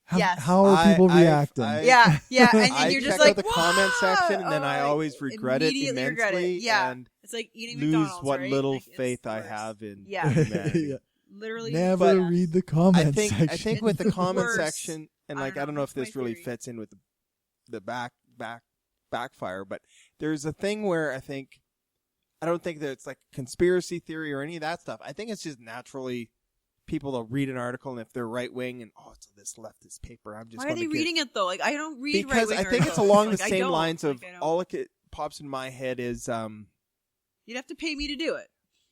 How are people reacting? Yeah, and you're just like, the comment section, and then I always regret it immensely. Regret it. Yeah, and it's like eating lose McDonald's, what right? little faith I have in Yeah. humanity. Yeah. Literally, never read the comment section. I think with the comment worse. section, and I don't know if this really fits in with the backfire, but there's a thing where I don't think that it's like conspiracy theory or any of that stuff. I think it's just naturally. People will read an article, and if they're right wing, and it's this leftist paper, I'm just. Why are they reading it though? Like I don't read because right-wing I think articles. it's along the Like, same lines of all it pops in my head is. You'd have to pay me to do it.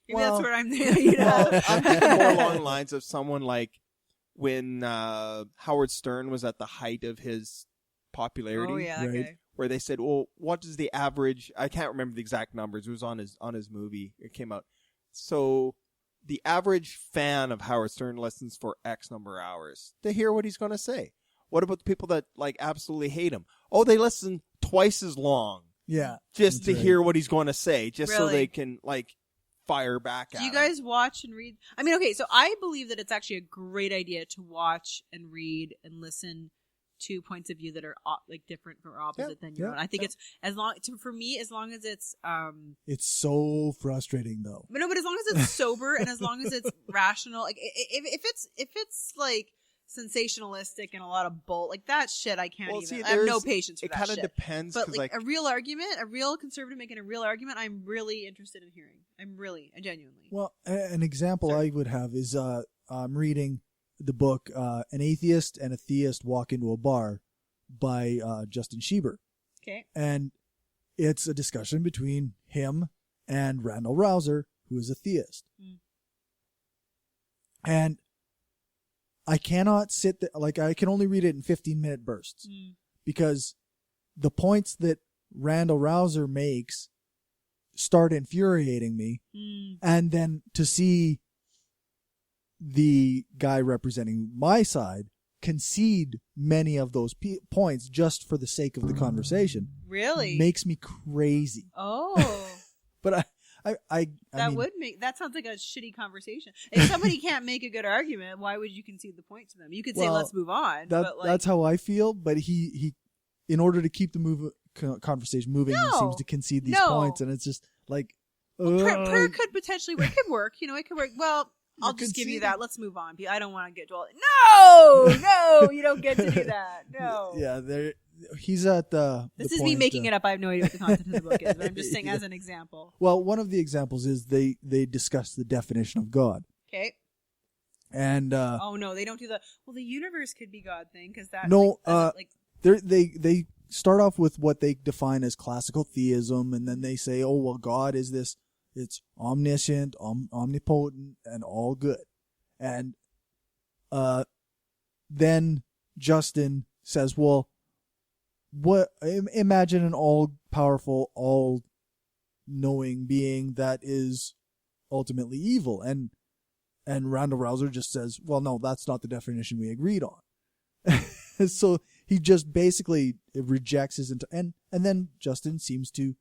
Maybe Well, that's what I'm doing. I'm thinking more along the lines of someone like when Howard Stern was at the height of his popularity. Oh yeah, okay. Where they said, "Well, what does the average?" I can't remember the exact numbers. It was on his movie. It came out. So. The average fan of Howard Stern listens for X number of hours to hear what he's going to say. What about the people that absolutely hate him? Oh, they listen twice as long. Yeah. Just to hear what he's going to say, just so Really? they can fire back at him. Do you guys watch and read? I mean, okay, so I believe that it's actually a great idea to watch and read and listen to points of view that are different or opposite than your own. I think it's as long as it's it's so frustrating though. But as long as it's sober and as long as it's rational, like if it's like sensationalistic and a lot of bull, like that shit, I can't even. I have no patience for that shit. It kind of depends. But a real argument, a real conservative making a real argument, I'm really interested in hearing. I genuinely. Well, an example I would have is I'm reading the book An Atheist and a Theist Walk into a Bar by Justin Schieber. Okay. And it's a discussion between him and Randall Rouser, who is a theist. And I cannot sit there, I can only read it in 15-minute bursts because the points that Randall Rouser makes start infuriating me. And then to see the guy representing my side concede many of those points just for the sake of the conversation. Really? Makes me crazy. Oh. But that sounds like a shitty conversation. If somebody can't make a good argument, why would you concede the point to them? You could say, let's move on. That's how I feel, but he in order to keep the conversation moving, he seems to concede these points, and it's just like... prayer could potentially work. It could work. It could work. Well, I'll just give you conceding. that. Let's move on. I don't want to get dwell. No, you don't get to do that. No. Yeah, he's at the. This is me making it up. I have no idea what the content of the book is, but I'm just saying as an example. Well, one of the examples is they discuss the definition of God. Okay. And oh no, they don't do the the universe could be God thing because that no, they start off with what they define as classical theism, and then they say, oh well, God is this. It's omniscient, omnipotent, and all good. And then Justin says, well, imagine an all-powerful, all-knowing being that is ultimately evil. And Randall Rouser just says, well, no, that's not the definition we agreed on. So he just basically rejects his and then Justin seems to,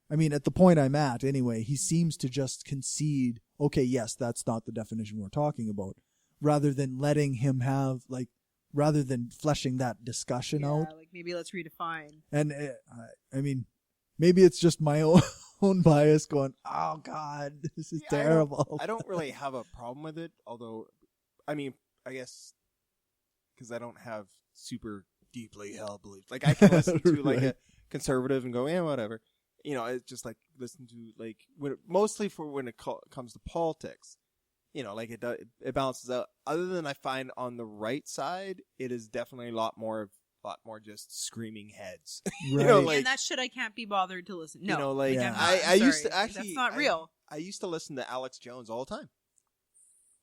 I mean, at the point I'm at anyway, he seems to just concede, okay, yes, that's not the definition we're talking about, rather than letting him have, rather than fleshing that discussion out. Like maybe let's redefine. And I mean, maybe it's just my own bias going, oh God, this is terrible. I don't really have a problem with it, although, I mean, I guess because I don't have super deeply held beliefs. Like I can listen to like a conservative and go, yeah, whatever. You know, it's just like listen to like mostly for when it comes to politics. You know, like it balances out. Other than I find on the right side, it is definitely a lot more just screaming heads. Right. You know, like, and that shit I can't be bothered to listen. No, you know, like yeah. I used to actually that's not real. I used to listen to Alex Jones all the time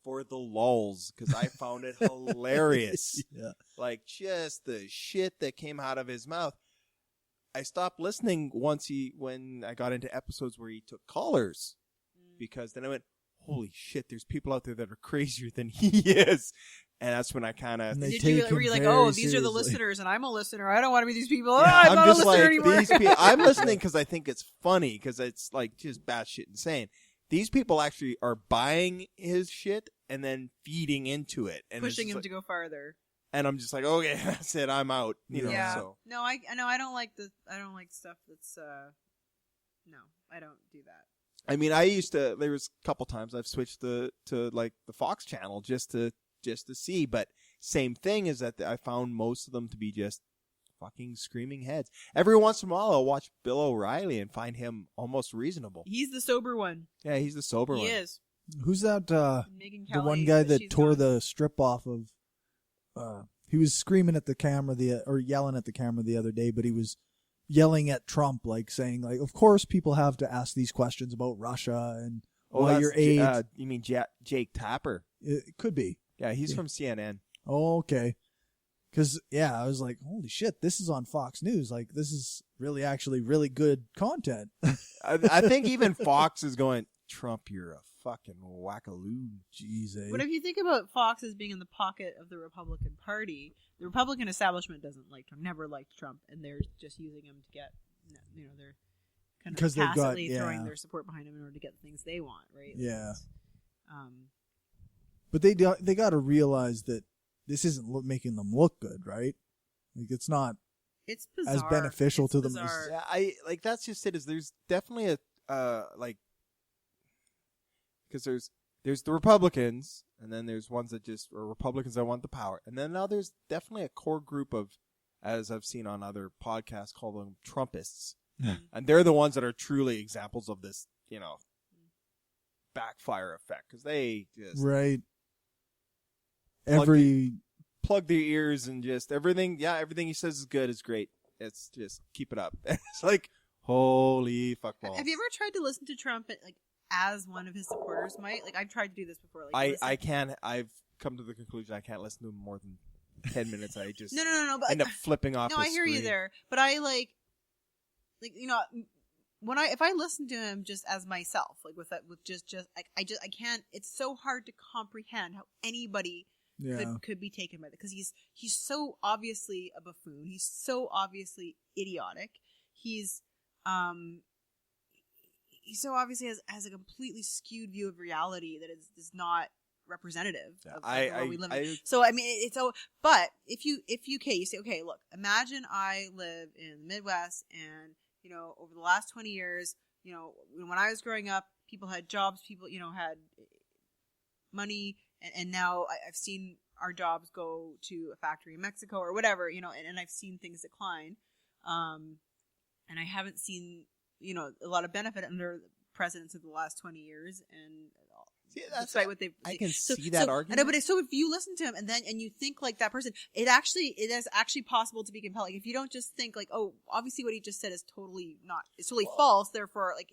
for the lulls because I found it hilarious. Yeah. Like just the shit that came out of his mouth. I stopped listening when I got into episodes where he took callers because then I went, holy shit, there's people out there that are crazier than he is. And that's when I kind of... Were you like, oh, these are the listeners and I'm a listener. I don't want to be these people. Yeah, I'm not just a listener like, anymore. These people, I'm listening because I think it's funny because it's like just batshit insane. These people actually are buying his shit and then feeding into it. And pushing him to go farther. And I'm just like, okay, that's it. I'm out. You know, yeah. So. No, I don't like stuff that's, no, I don't do that. I mean, there was a couple times I've switched to like the Fox channel just to see, but same thing is that I found most of them to be just fucking screaming heads. Every once in a while I'll watch Bill O'Reilly and find him almost reasonable. He's the sober one. Yeah, he's the sober one. He is. Who's that, Megan the Kelly, one guy that tore gone. the strip off of, he was screaming at the camera or yelling at the camera the other day, but he was yelling at Trump, like saying, like, of course people have to ask these questions about Russia and why your age. You mean Jake Tapper? It could be. Yeah, he's from CNN. Oh, okay. Because, yeah, I was like, holy shit, this is on Fox News. Like, this is actually really good content. I think even Fox is going, Trump, you're a fucking wackaloo. Jeez, eh? But if you think about Fox as being in the pocket of the Republican Party, the Republican establishment doesn't like Trump, never liked Trump, and they're just using him to get, you know, they're kind of tacitly throwing their support behind him in order to get the things they want, right? Yeah. Like, but they got to realize that this isn't making them look good, right? Like, it's not it's bizarre. as beneficial to them. Yeah, that's just it. Is there's definitely because there's the Republicans, and then there's ones that just are Republicans that want the power, and then now there's definitely a core group of, as I've seen on other podcasts, call them Trumpists, and they're the ones that are truly examples of this, you know, backfire effect because they just plug their ears and just everything. Yeah, everything he says is good, is great. It's just keep it up. It's like holy fuck balls. Have you ever tried to listen to Trump like as one of his supporters might? Like I've tried to do this before. Like I can't. I've come to the conclusion I can't listen to him more than 10 minutes. I just no. But end up flipping off. No, the I hear screen. you there, but I like you know. If I listen to him just as myself, like with just like I can't. It's so hard to comprehend how anybody could be taken by that because he's so obviously a buffoon. He's so obviously idiotic. He's so obviously has a completely skewed view of reality that is not representative of the world we live in. So I mean, but if you say, okay, look, imagine I live in the Midwest and. You know, over the last 20 years, you know, when I was growing up, people had jobs, people, you know, had money, and now I've seen our jobs go to a factory in Mexico or whatever, you know, and I've seen things decline. And I haven't seen, you know, a lot of benefit under presidents of the last 20 years, and despite what they've, I can see that argument. I know, but so if you listen to him and you think like that person, it is actually possible to be compelling. If you don't just think like, oh, obviously what he just said is totally false, therefore like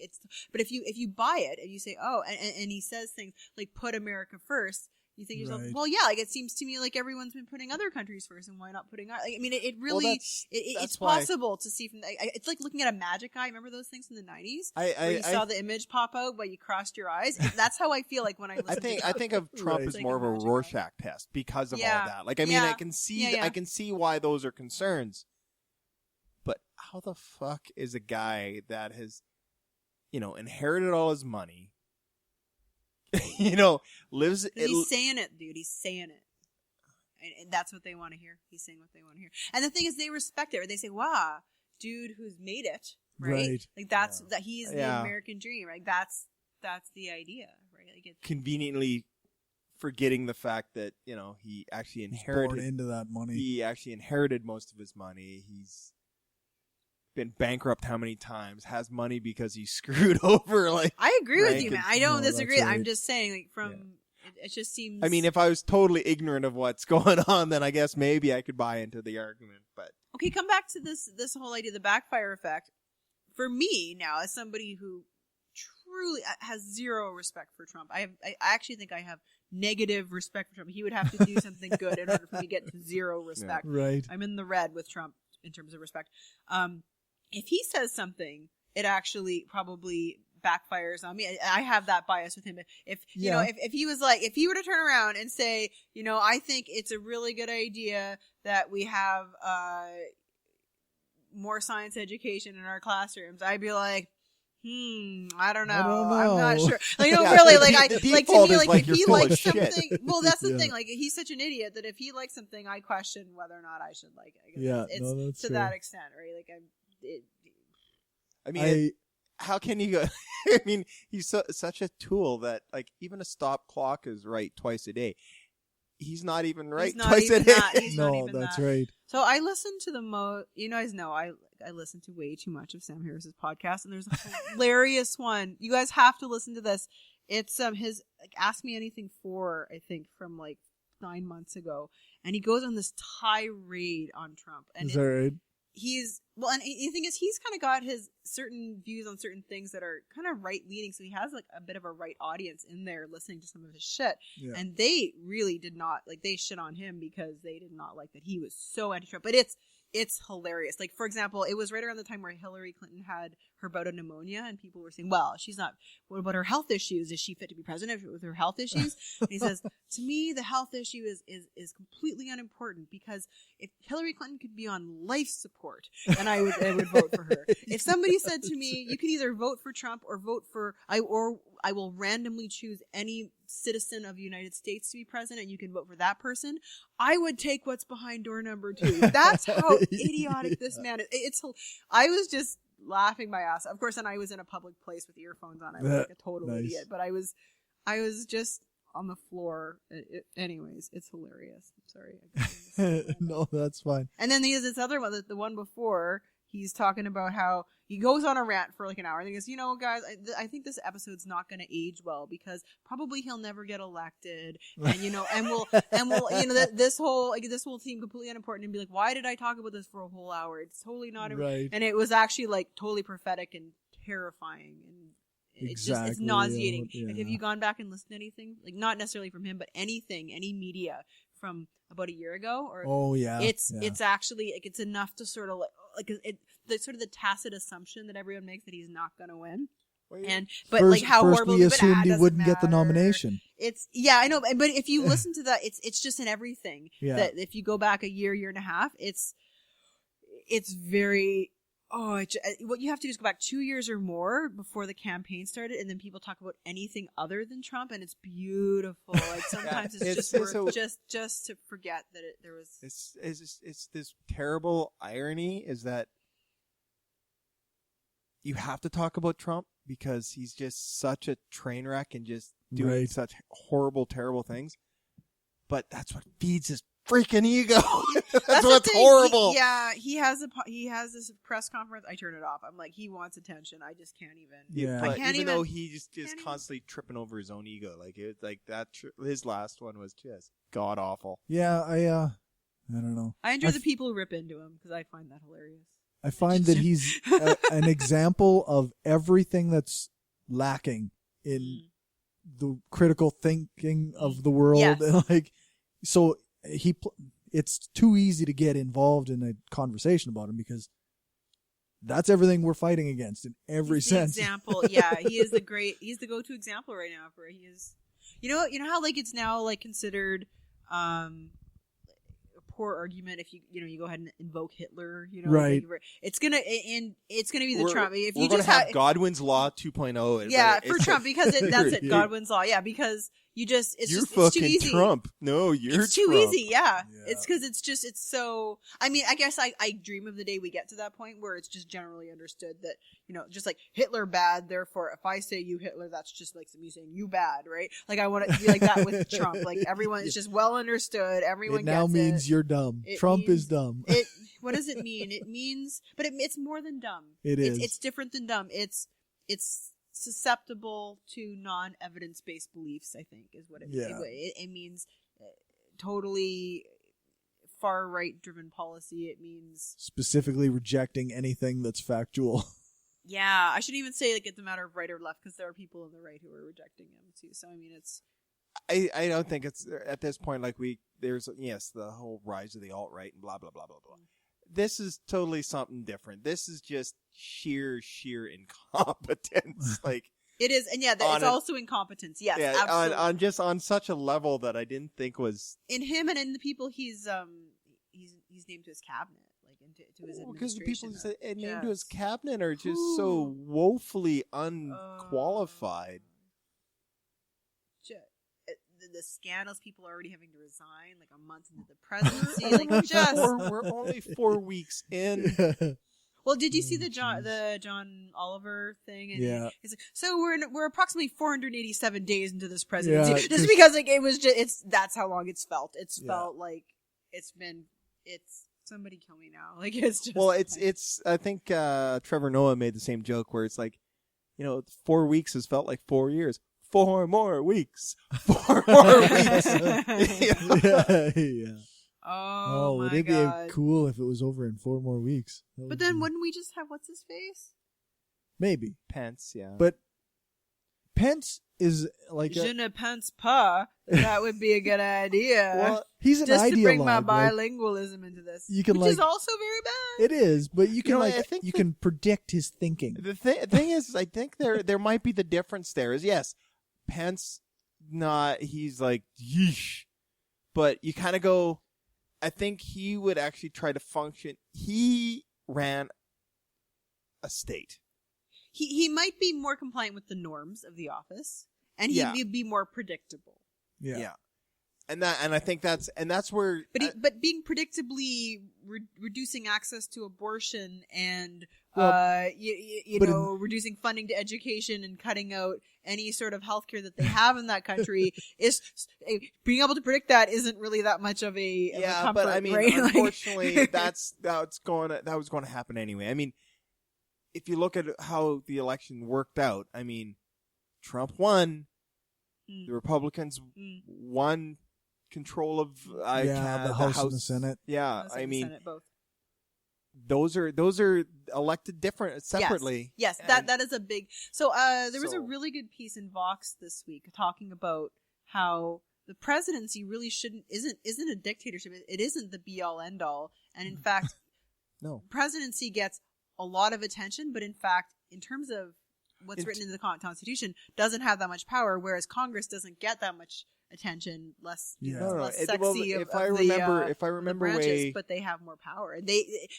but if you buy it and you say, oh, and he says things like put America first, you think to yourself, well, yeah, like it seems to me like everyone's been putting other countries first, and why not putting our? Like, I mean, it really, it's possible to see from. It's like looking at a magic eye. Remember those things from the 90s, where you saw the image pop out, but you crossed your eyes. That's how I feel like when I listen. I think of Trump as more of a Rorschach test because of all that. Like, I mean, I can see, I can see why those are concerns. But how the fuck is a guy that has, you know, inherited all his money? You know, lives. He's saying it, dude. He's saying it, and that's what they want to hear. He's saying what they want to hear, and the thing is, they respect it. Or they say, "Wow, dude, who's made it, right? Like that's that he's the American dream, right? That's the idea, right? Like it's conveniently forgetting the fact that you know he actually inherited born into that money. He actually inherited most of his money. He's been bankrupt how many times, has money because he's screwed over. Like, I agree with you, man. I don't disagree. Right. I'm just saying, like, from it just seems. I mean, if I was totally ignorant of what's going on, then I guess maybe I could buy into the argument. But okay, come back to this whole idea, the backfire effect. For me now, as somebody who truly has zero respect for Trump, I actually think I have negative respect for Trump. He would have to do something good in order for me to get to zero respect. Yeah. Right. I'm in the red with Trump in terms of respect. If he says something, it actually probably backfires on me. I have that bias with him. If you know, if he was like, if he were to turn around and say, you know, I think it's a really good idea that we have more science education in our classrooms, I'd be like, I don't know. I'm not sure. Like, you know, really, like to me, like if he likes something, well, that's the thing. Like, he's such an idiot that if he likes something, I question whether or not I should like it. It's to that extent, right? Like, I mean, how can you go? I mean, he's such a tool that, like, even a stop clock is right twice a day. He's not even right twice a day. No, that's right. So I listen to you guys know I listen to way too much of Sam Harris's podcast, and there's a hilarious one. You guys have to listen to this. It's his like Ask Me Anything 4, I think, from like 9 months ago, and he goes on this tirade on Trump. And is that right? And the thing is, he's kind of got his certain views on certain things that are kind of right leaning, so he has like a bit of a right audience in there listening to some of his shit. Yeah. And they really did not like, they shit on him because they did not like that he was so anti-Trump. But it's hilarious. Like, for example, it was right around the time where Hillary Clinton had her bout of pneumonia, and people were saying, well, she's not, what about her health issues? Is she fit to be president with her health issues? And he says, to me, the health issue is completely unimportant, because if Hillary Clinton could be on life support, then I would vote for her. If somebody said to me, you can either vote for Trump or vote for, I will randomly choose any citizen of the United States to be president, and you can vote for that person, I would take what's behind door number 2. That's how idiotic this man is. I was just laughing my ass. Of course, and I was in a public place with earphones on. I was like a total idiot, but I was just on the floor. Anyways, it's hilarious. I'm sorry. No, that's fine. And then there's this other one, the one before. He's talking about how he goes on a rant for like an hour. And he goes, you know, guys, I think this episode's not going to age well, because probably he'll never get elected. And, you know, and we'll, you know, this whole team completely unimportant, and be like, why did I talk about this for a whole hour? It's totally not. Right. And it was actually like totally prophetic and terrifying. And it's just, it's nauseating. Yeah. Like, have you gone back and listened to anything? Like, not necessarily from him, but any media from about a year ago? Or it's actually like, it's enough to sort of the sort of the tacit assumption that everyone makes that he's not going to win. But how horrible we assumed he wouldn't get the nomination. I know, but if you listen to that, it's just in everything. Yeah. That if you go back a year and a half, it's very. What you have to do is go back 2 years or more before the campaign started, and then people talk about anything other than Trump, and it's beautiful. Like, sometimes it's just worth just to forget that there was. It's this terrible irony is that you have to talk about Trump because he's just such a train wreck, and just doing such horrible, terrible things. But that's what feeds his freaking ego. That's what's horrible. He has this press conference. I turn it off. I'm like, he wants attention. I just can't even. Yeah, I can't even though he just is constantly tripping over his own ego, his last one was just god awful. Yeah, I don't know. I enjoy the people who rip into him because I find that hilarious. I find that he's an example of everything that's lacking in the critical thinking of the world. Yes. So it's too easy to get involved in a conversation about him because that's everything we're fighting against in every sense. Example, yeah, he's the go-to example right now for he is. You know how it's now considered a poor argument if you go ahead and invoke Hitler, right? It's gonna be the Trump. If we're you gonna just have Godwin's Law 2.0. Yeah, for Trump because that's it. Godwin's Law. Yeah, because it's fucking too easy. Trump. No, you're it's too Trump. easy. Yeah. It's because it's so. I mean, I guess I dream of the day we get to that point where it's just generally understood that just like Hitler bad. Therefore, if I say you Hitler, that's just like me saying you bad, right? Like I want it to be like that with Trump. Like everyone is just well understood. Everyone it now gets means you're dumb. Trump is dumb. What does it mean? It means, but it's more than dumb. It's different than dumb. It's susceptible to non-evidence-based beliefs, I think, is what it means. It means totally far-right driven policy. It means specifically rejecting anything that's factual. Yeah, I shouldn't even say it's a matter of right or left because there are people on the right who are rejecting him too. So I mean, it's. I don't think it's at this point there's the whole rise of the alt-right and blah blah blah blah blah. This is totally something different. This is just sheer incompetence. It is, and it's also incompetence. Yes, yeah, absolutely. on such a level that I didn't think was in him and in the people he's named to his cabinet, to his administration. Because the people named to his cabinet are just so woefully unqualified. The scandals, people are already having to resign a month into the presidency. We're only 4 weeks in. Well, did you see the John Oliver thing? And yeah. He's like, so we're approximately 487 days into this presidency, just because it was just that's how long it's felt. It's felt like it's somebody kill me now. It's just it's. I think Trevor Noah made the same joke where it's 4 weeks has felt like 4 years. 4 more weeks. 4 more weeks. Yeah. Oh my would it God. be cool if it was over in 4 more weeks? But then wouldn't we just have what's his face? Maybe. Pence, yeah. But Pence is Je ne pense pas that would be a good idea. Well, he's an just ideologue. To bring my bilingualism into this, which is also very bad. It is, but you can I think you can predict his thinking. The thing is, I think there might be the difference there is yes, Pence he's yeesh, but you kind of go. I think he would actually try to function. He ran a state. He might be more compliant with the norms of the office, and he'd be more predictable. Yeah. And I think that's where. But being predictably reducing access to abortion and reducing funding to education and cutting out any sort of healthcare that they have in that country is being able to predict that isn't really that much of a comfort, but I mean, right? unfortunately, that was going to happen anyway. I mean, if you look at how the election worked out, I mean, Trump won, the Republicans won control of the House and the Senate. Yeah, House I and mean, Senate, both. Those are elected separately. Yes, that is a big. So there was a really good piece in Vox this week talking about how the presidency really isn't a dictatorship. It isn't the be all end all, and in fact, no, presidency gets a lot of attention, but in fact, in terms of what's written in the Constitution, doesn't have that much power, whereas Congress doesn't get that much attention, less sexy. If I remember branches, but they have more power.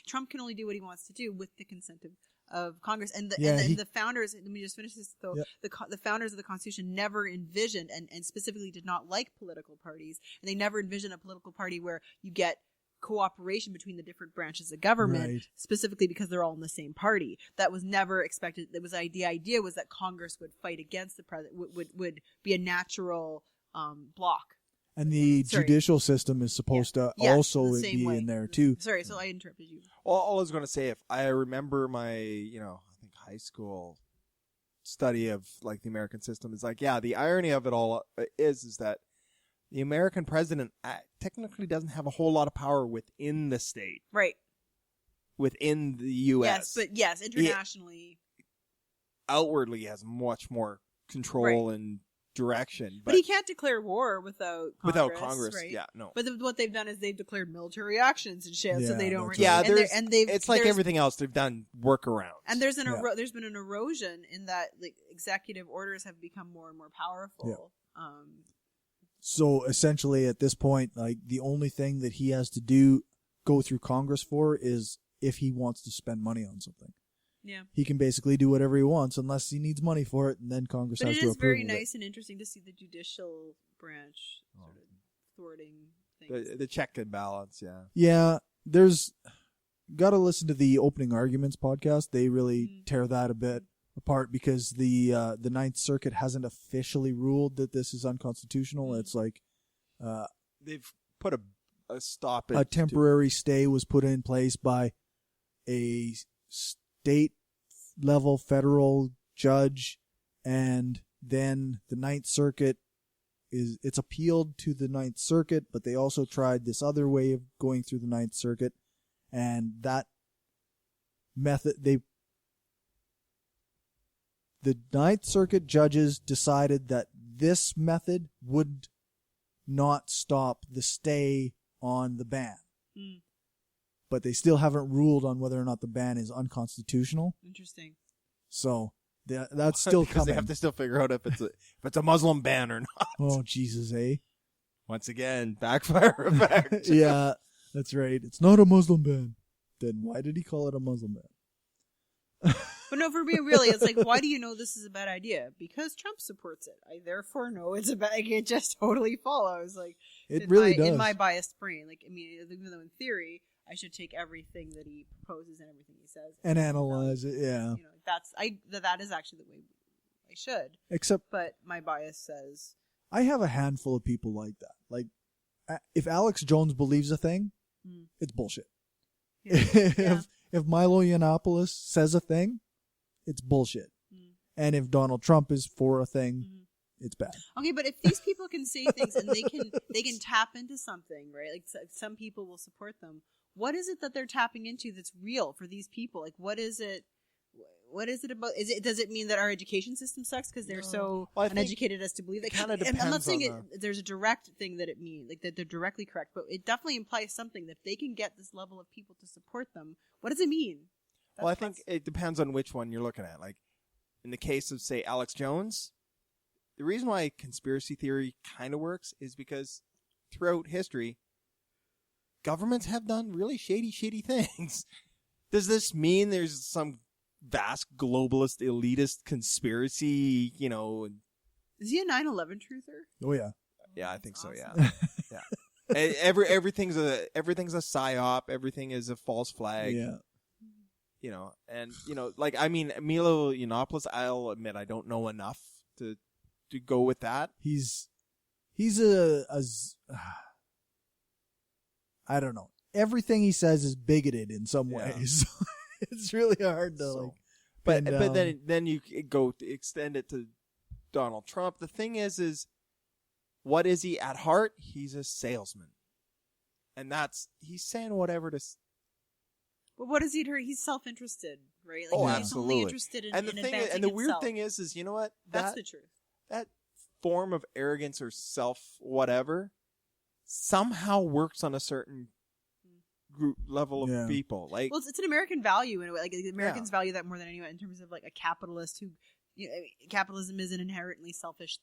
Trump can only do what he wants to do with the consent of Congress. And the founders. Let me just finish this though. Yep. The founders of the Constitution never envisioned and specifically did not like political parties, and they never envisioned a political party where you get cooperation between the different branches of government, Right. specifically because they're all in the same party. That was never expected. The idea was that Congress would fight against the president, would be a natural block. And the Sorry. judicial system is supposed to Yes, also the same be way. in there too. Sorry, so I interrupted you. All I was going to say, if I remember my, I think high school study of like the American system, is like, the irony of it all is that the American president technically doesn't have a whole lot of power within the state, Right. within the U.S. Yes, internationally. Outwardly has much more control and direction, But he can't declare war without Congress. Right? Yeah, no. But what they've done is they've declared military actions and shit, so they don't. It's like everything else. They've done workarounds. And there's been an erosion in that like executive orders have become more and more powerful. Yeah. So essentially, at this point, like the only thing that he has to go through Congress for is if he wants to spend money on something. Yeah. He can basically do whatever he wants unless he needs money for it, and then Congress has to approve. But it is very of nice and interesting to see the judicial branch sort of thwarting things. The check and balance, yeah. Yeah, there's got to listen to the Opening Arguments podcast. They really tear that a bit apart because the Ninth Circuit hasn't officially ruled that this is unconstitutional. It's like they've put a stop. A temporary stay was put in place by a state level federal judge, and then the Ninth Circuit it's appealed to the Ninth Circuit, but they also tried this other way of going through the Ninth Circuit, and that method the Ninth Circuit judges decided that this method would not stop the stay on the ban. But they still haven't ruled on whether or not the ban is unconstitutional. Interesting. So that's still because coming. they have to still figure out if it's a Muslim ban or not. Oh, Jesus, eh? Once again, backfire effect. Yeah, that's right. It's not a Muslim ban. Then why did he call it a Muslim ban? But no, for being really, it's like, why do you know this is a bad idea? Because Trump supports it. I therefore know it's a bad. Like, it just totally follows. Like it really does in my biased brain. Like, I mean, even though in theory I should take everything that he proposes and everything he says and analyze it. Yeah, you know, that is actually the way I should. Except, but my bias says I have a handful of people like that. Like, if Alex Jones believes a thing, it's bullshit. Yeah. If Milo Yiannopoulos says a thing, it's bullshit. And if Donald Trump is for a thing, it's bad. Okay, but if these people can say things and they can tap into something, right? Like some people will support them. What is it that they're tapping into that's real for these people? Like, what is it? What is it about? Does it mean that our education system sucks because they're so uneducated as to believe that? Kind of I'm not saying on there's a direct thing that it means, like that they're directly correct, but it definitely implies something that if they can get this level of people to support them, what does it mean? Well, I think it depends on which one you're looking at. Like, in the case of, say, Alex Jones, the reason why conspiracy theory kind of works is because throughout history, governments have done really shady things. Does this mean there's some vast globalist elitist conspiracy, you know? Is he a 9/11 truther? Oh yeah. Yeah, I think so. Yeah, yeah. Everything's a psyop. Everything is a false flag. Yeah. You know, and you know, like I mean, Milo Yiannopoulos. I'll admit I don't know enough to go with that. He's a I don't know. Everything he says is bigoted in some ways. It's really hard to But then you go to extend it to Donald Trump. The thing is what is he at heart? He's a salesman, and he's saying whatever to. But what is he? He's self-interested, right? Like, oh, he's absolutely. only interested in advancing and the weird himself. thing is you know what? That's the truth. That form of arrogance or self whatever somehow works on a certain group level of people. Like, well, it's an American value in a way. Like, Americans value that more than anyone in terms of like a capitalist who, capitalism is an inherently selfish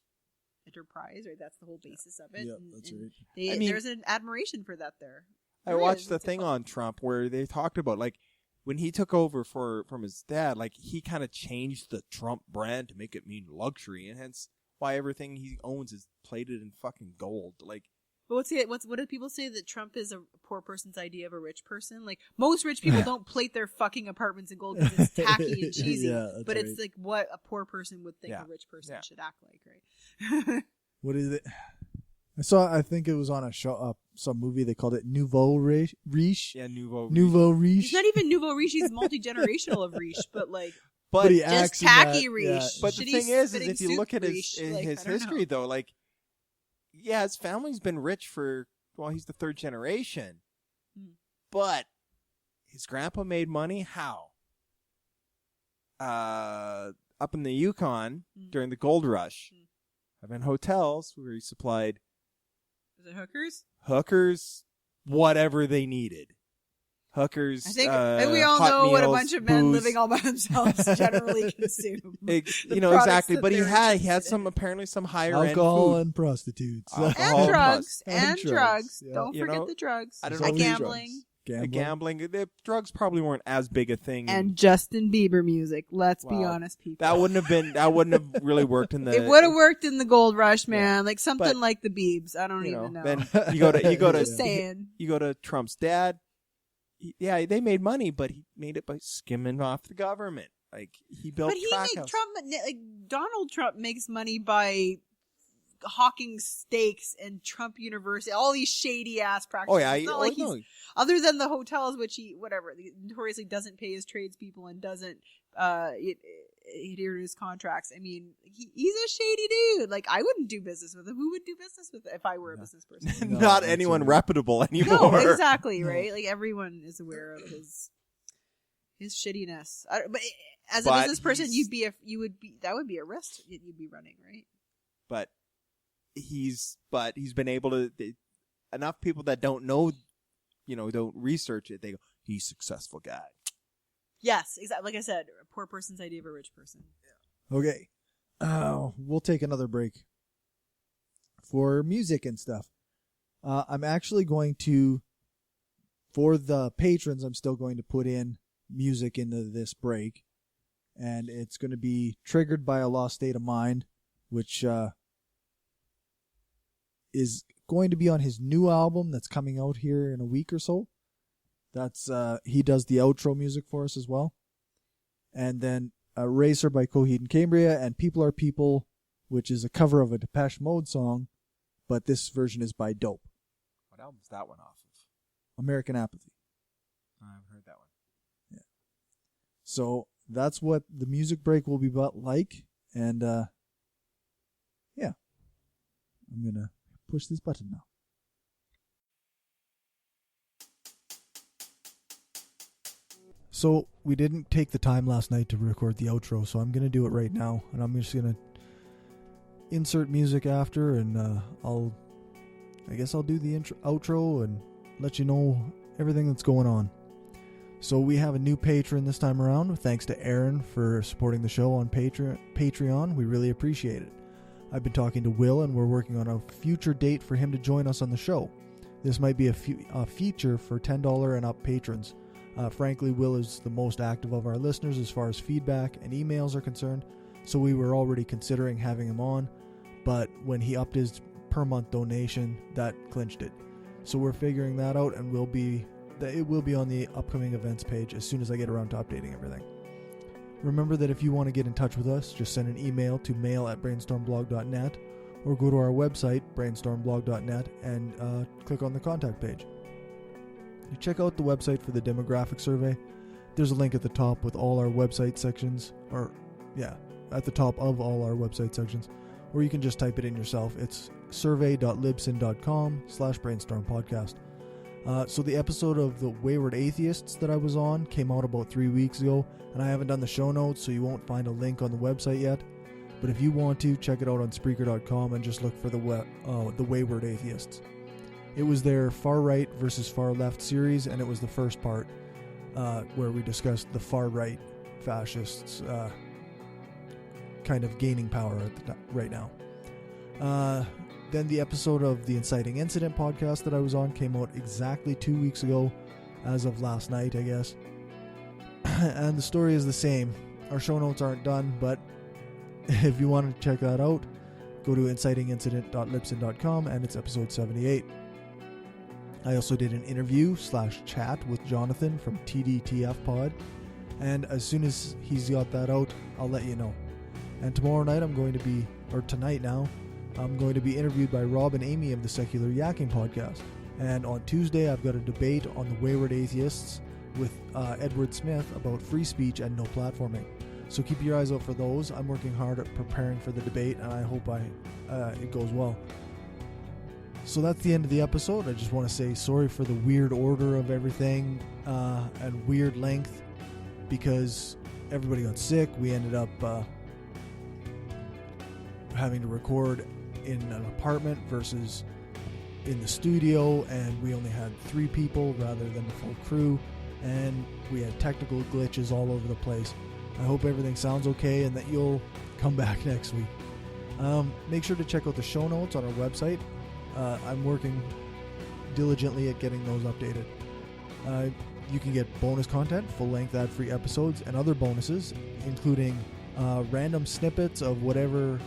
enterprise, right? That's the whole basis of it. Yeah, that's right. There's an admiration for that there. I watched the thing on Trump where they talked about like when he took over from his dad, like he kind of changed the Trump brand to make it mean luxury, and hence why everything he owns is plated in fucking gold. Like, But what do people say, that Trump is a poor person's idea of a rich person? Like, most rich people don't plate their fucking apartments in gold because it's tacky and cheesy. But right. it's like what a poor person would think a rich person should act like, right? What is it? I think it was on a show, some movie. They called it Nouveau Riche. Yeah, Nouveau Riche. He's not even Nouveau Riche. He's multi-generational of Riche, but like, but he just acts tacky that, Riche. yeah. But the thing is if you look at his history, though, like, yeah, his family's been rich for, well, he's the third generation. But his grandpa made money. How? Up in the Yukon during the gold rush. I've been hotels where he supplied. Is it hookers? Hookers, whatever they needed. Hookers. I think we all know what a bunch of men living all by themselves generally consume. Exactly. But he had some higher end alcohol food. and prostitutes. And drugs. Yeah. Don't forget the drugs. I don't know. know. Gambling. Gambling. The drugs probably weren't as big a thing. And Justin Bieber music. Let's be honest, people. That wouldn't have really worked in the. It would have worked in the gold rush, man. Like something like the Biebs. I don't even know. Then you go to Just saying. You go to Trump's dad. Yeah, they made money, but he made it by skimming off the government. Like, he built. Donald Trump makes money by hawking steaks and Trump University, all these shady ass practices. Oh yeah, it's not like he's, other than the hotels, which he notoriously doesn't pay his tradespeople and doesn't adhere to his contracts. I mean, he's a shady dude. Like, I wouldn't do business with him. Who would do business with him if I were a business person? Not anyone reputable anymore. No, exactly, right? Like, everyone is aware of his shittiness. But as a business person, that would be a risk you'd be running, right? But he's been able to, enough people that don't know, don't research it. They go, he's a successful guy. Yes, exactly. Like I said, a poor person's idea of a rich person. Yeah. Okay. We'll take another break for music and stuff. I'm actually going to, for the patrons, I'm still going to put in music into this break. And it's going to be Triggered by a Lost State of Mind, which is going to be on his new album that's coming out here in a week or so. That's he does the outro music for us as well. And then Racer by Coheed and Cambria and People Are People, which is a cover of a Depeche Mode song, but this version is by Dope. What album is that one off of? American Apathy. I haven't heard that one. Yeah. So that's what the music break will be about like. And yeah. I'm going to push this button now. So we didn't take the time last night to record the outro, so I'm going to do it right now. And I'm just going to insert music after, and I'll do the outro and let you know everything that's going on. So we have a new patron this time around. Thanks to Aaron for supporting the show on Patreon. We really appreciate it. I've been talking to Will, and we're working on a future date for him to join us on the show. This might be a feature for $10 and up patrons. Frankly, Will is the most active of our listeners as far as feedback and emails are concerned, so we were already considering having him on, but when he upped his per-month donation, that clinched it. So we're figuring that out, and it will be on the upcoming events page as soon as I get around to updating everything. Remember that if you want to get in touch with us, just send an email to mail@brainstormblog.net or go to our website, brainstormblog.net, and click on the contact page. You check out the website for the demographic survey. There's a link at the top with all our website sections, at the top of all our website sections, or you can just type it in yourself. It's survey.libsyn.com/brainstormpodcast. So the episode of The Wayward Atheists that I was on came out about 3 weeks ago, and I haven't done the show notes, so you won't find a link on the website yet. But if you want to, check it out on Spreaker.com and just look for The Wayward Atheists. It was their far right versus far left series, and it was the first part where we discussed the far right fascists kind of gaining power right now. Then the episode of the Inciting Incident podcast that I was on came out exactly 2 weeks ago, as of last night, I guess. And the story is the same. Our show notes aren't done, but if you want to check that out, Go to incitingincident.libsyn.com, and it's episode 78. I also did an interview/chat with Jonathan from TDTF Pod, and as soon as he's got that out, I'll let you know. And tomorrow night tonight now, I'm going to be interviewed by Rob and Amy of the Secular Yakking Podcast. And on Tuesday, I've got a debate on the Wayward Atheists with Edward Smith about free speech and no platforming. So keep your eyes out for those. I'm working hard at preparing for the debate, and I hope it goes well. So that's the end of the episode. I just want to say sorry for the weird order of everything and weird length, because everybody got sick. We ended up having to record in an apartment versus in the studio, and we only had 3 people rather than the full crew, and we had technical glitches all over the place. I hope everything sounds okay and that you'll come back next week. Make sure to check out the show notes on our website. I'm working diligently at getting those updated. You can get bonus content, full-length ad-free episodes, and other bonuses, including random snippets of whatever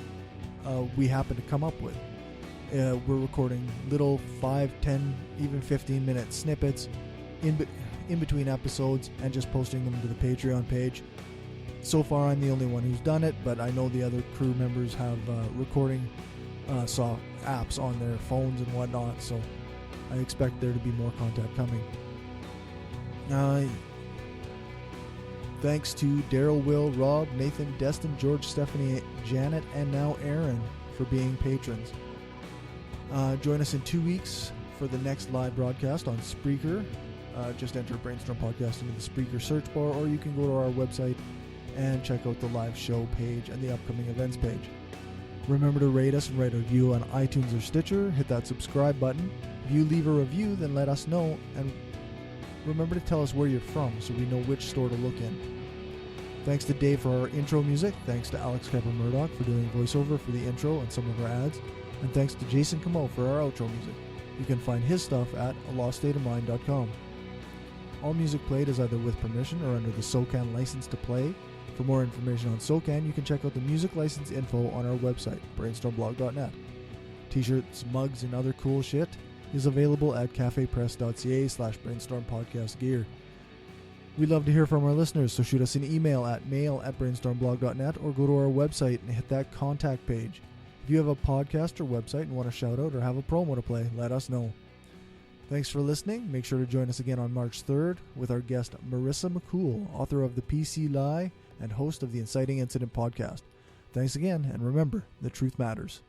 we happen to come up with. We're recording little 5, 10, even 15-minute snippets in between episodes and just posting them to the Patreon page. So far, I'm the only one who's done it, but I know the other crew members have recording soft apps on their phones and whatnot, so I expect there to be more content coming. Thanks to Daryl, Will, Rob, Nathan, Destin, George, Stephanie, Janet, and now Aaron for being patrons. Join us in 2 weeks for the next live broadcast on Spreaker. Just enter Brainstorm Podcast into the Spreaker search bar, or you can go to our website and check out the live show page and the upcoming events page. Remember to rate us and write a review on iTunes or Stitcher. Hit that subscribe button. If you leave a review, then let us know, and remember to tell us where you're from so we know which store to look in. Thanks to Dave for our intro music. Thanks to Alex Kepper-Murdoch for doing voiceover for the intro and some of our ads. And thanks to Jason Camo for our outro music. You can find his stuff at aloststateofmind.com. All music played is either with permission or under the SOCAN license to play. For more information on SOCAN, you can check out the music license info on our website, brainstormblog.net. T-shirts, mugs, and other cool shit is available at cafepress.ca/brainstormpodcastgear. We'd love to hear from our listeners, so shoot us an email at mail@brainstormblog.net or go to our website and hit that contact page. If you have a podcast or website and want to shout out or have a promo to play, let us know. Thanks for listening. Make sure to join us again on March 3rd with our guest Marissa McCool, author of The PC Lie and host of the Inciting Incident podcast. Thanks again, and remember, the truth matters.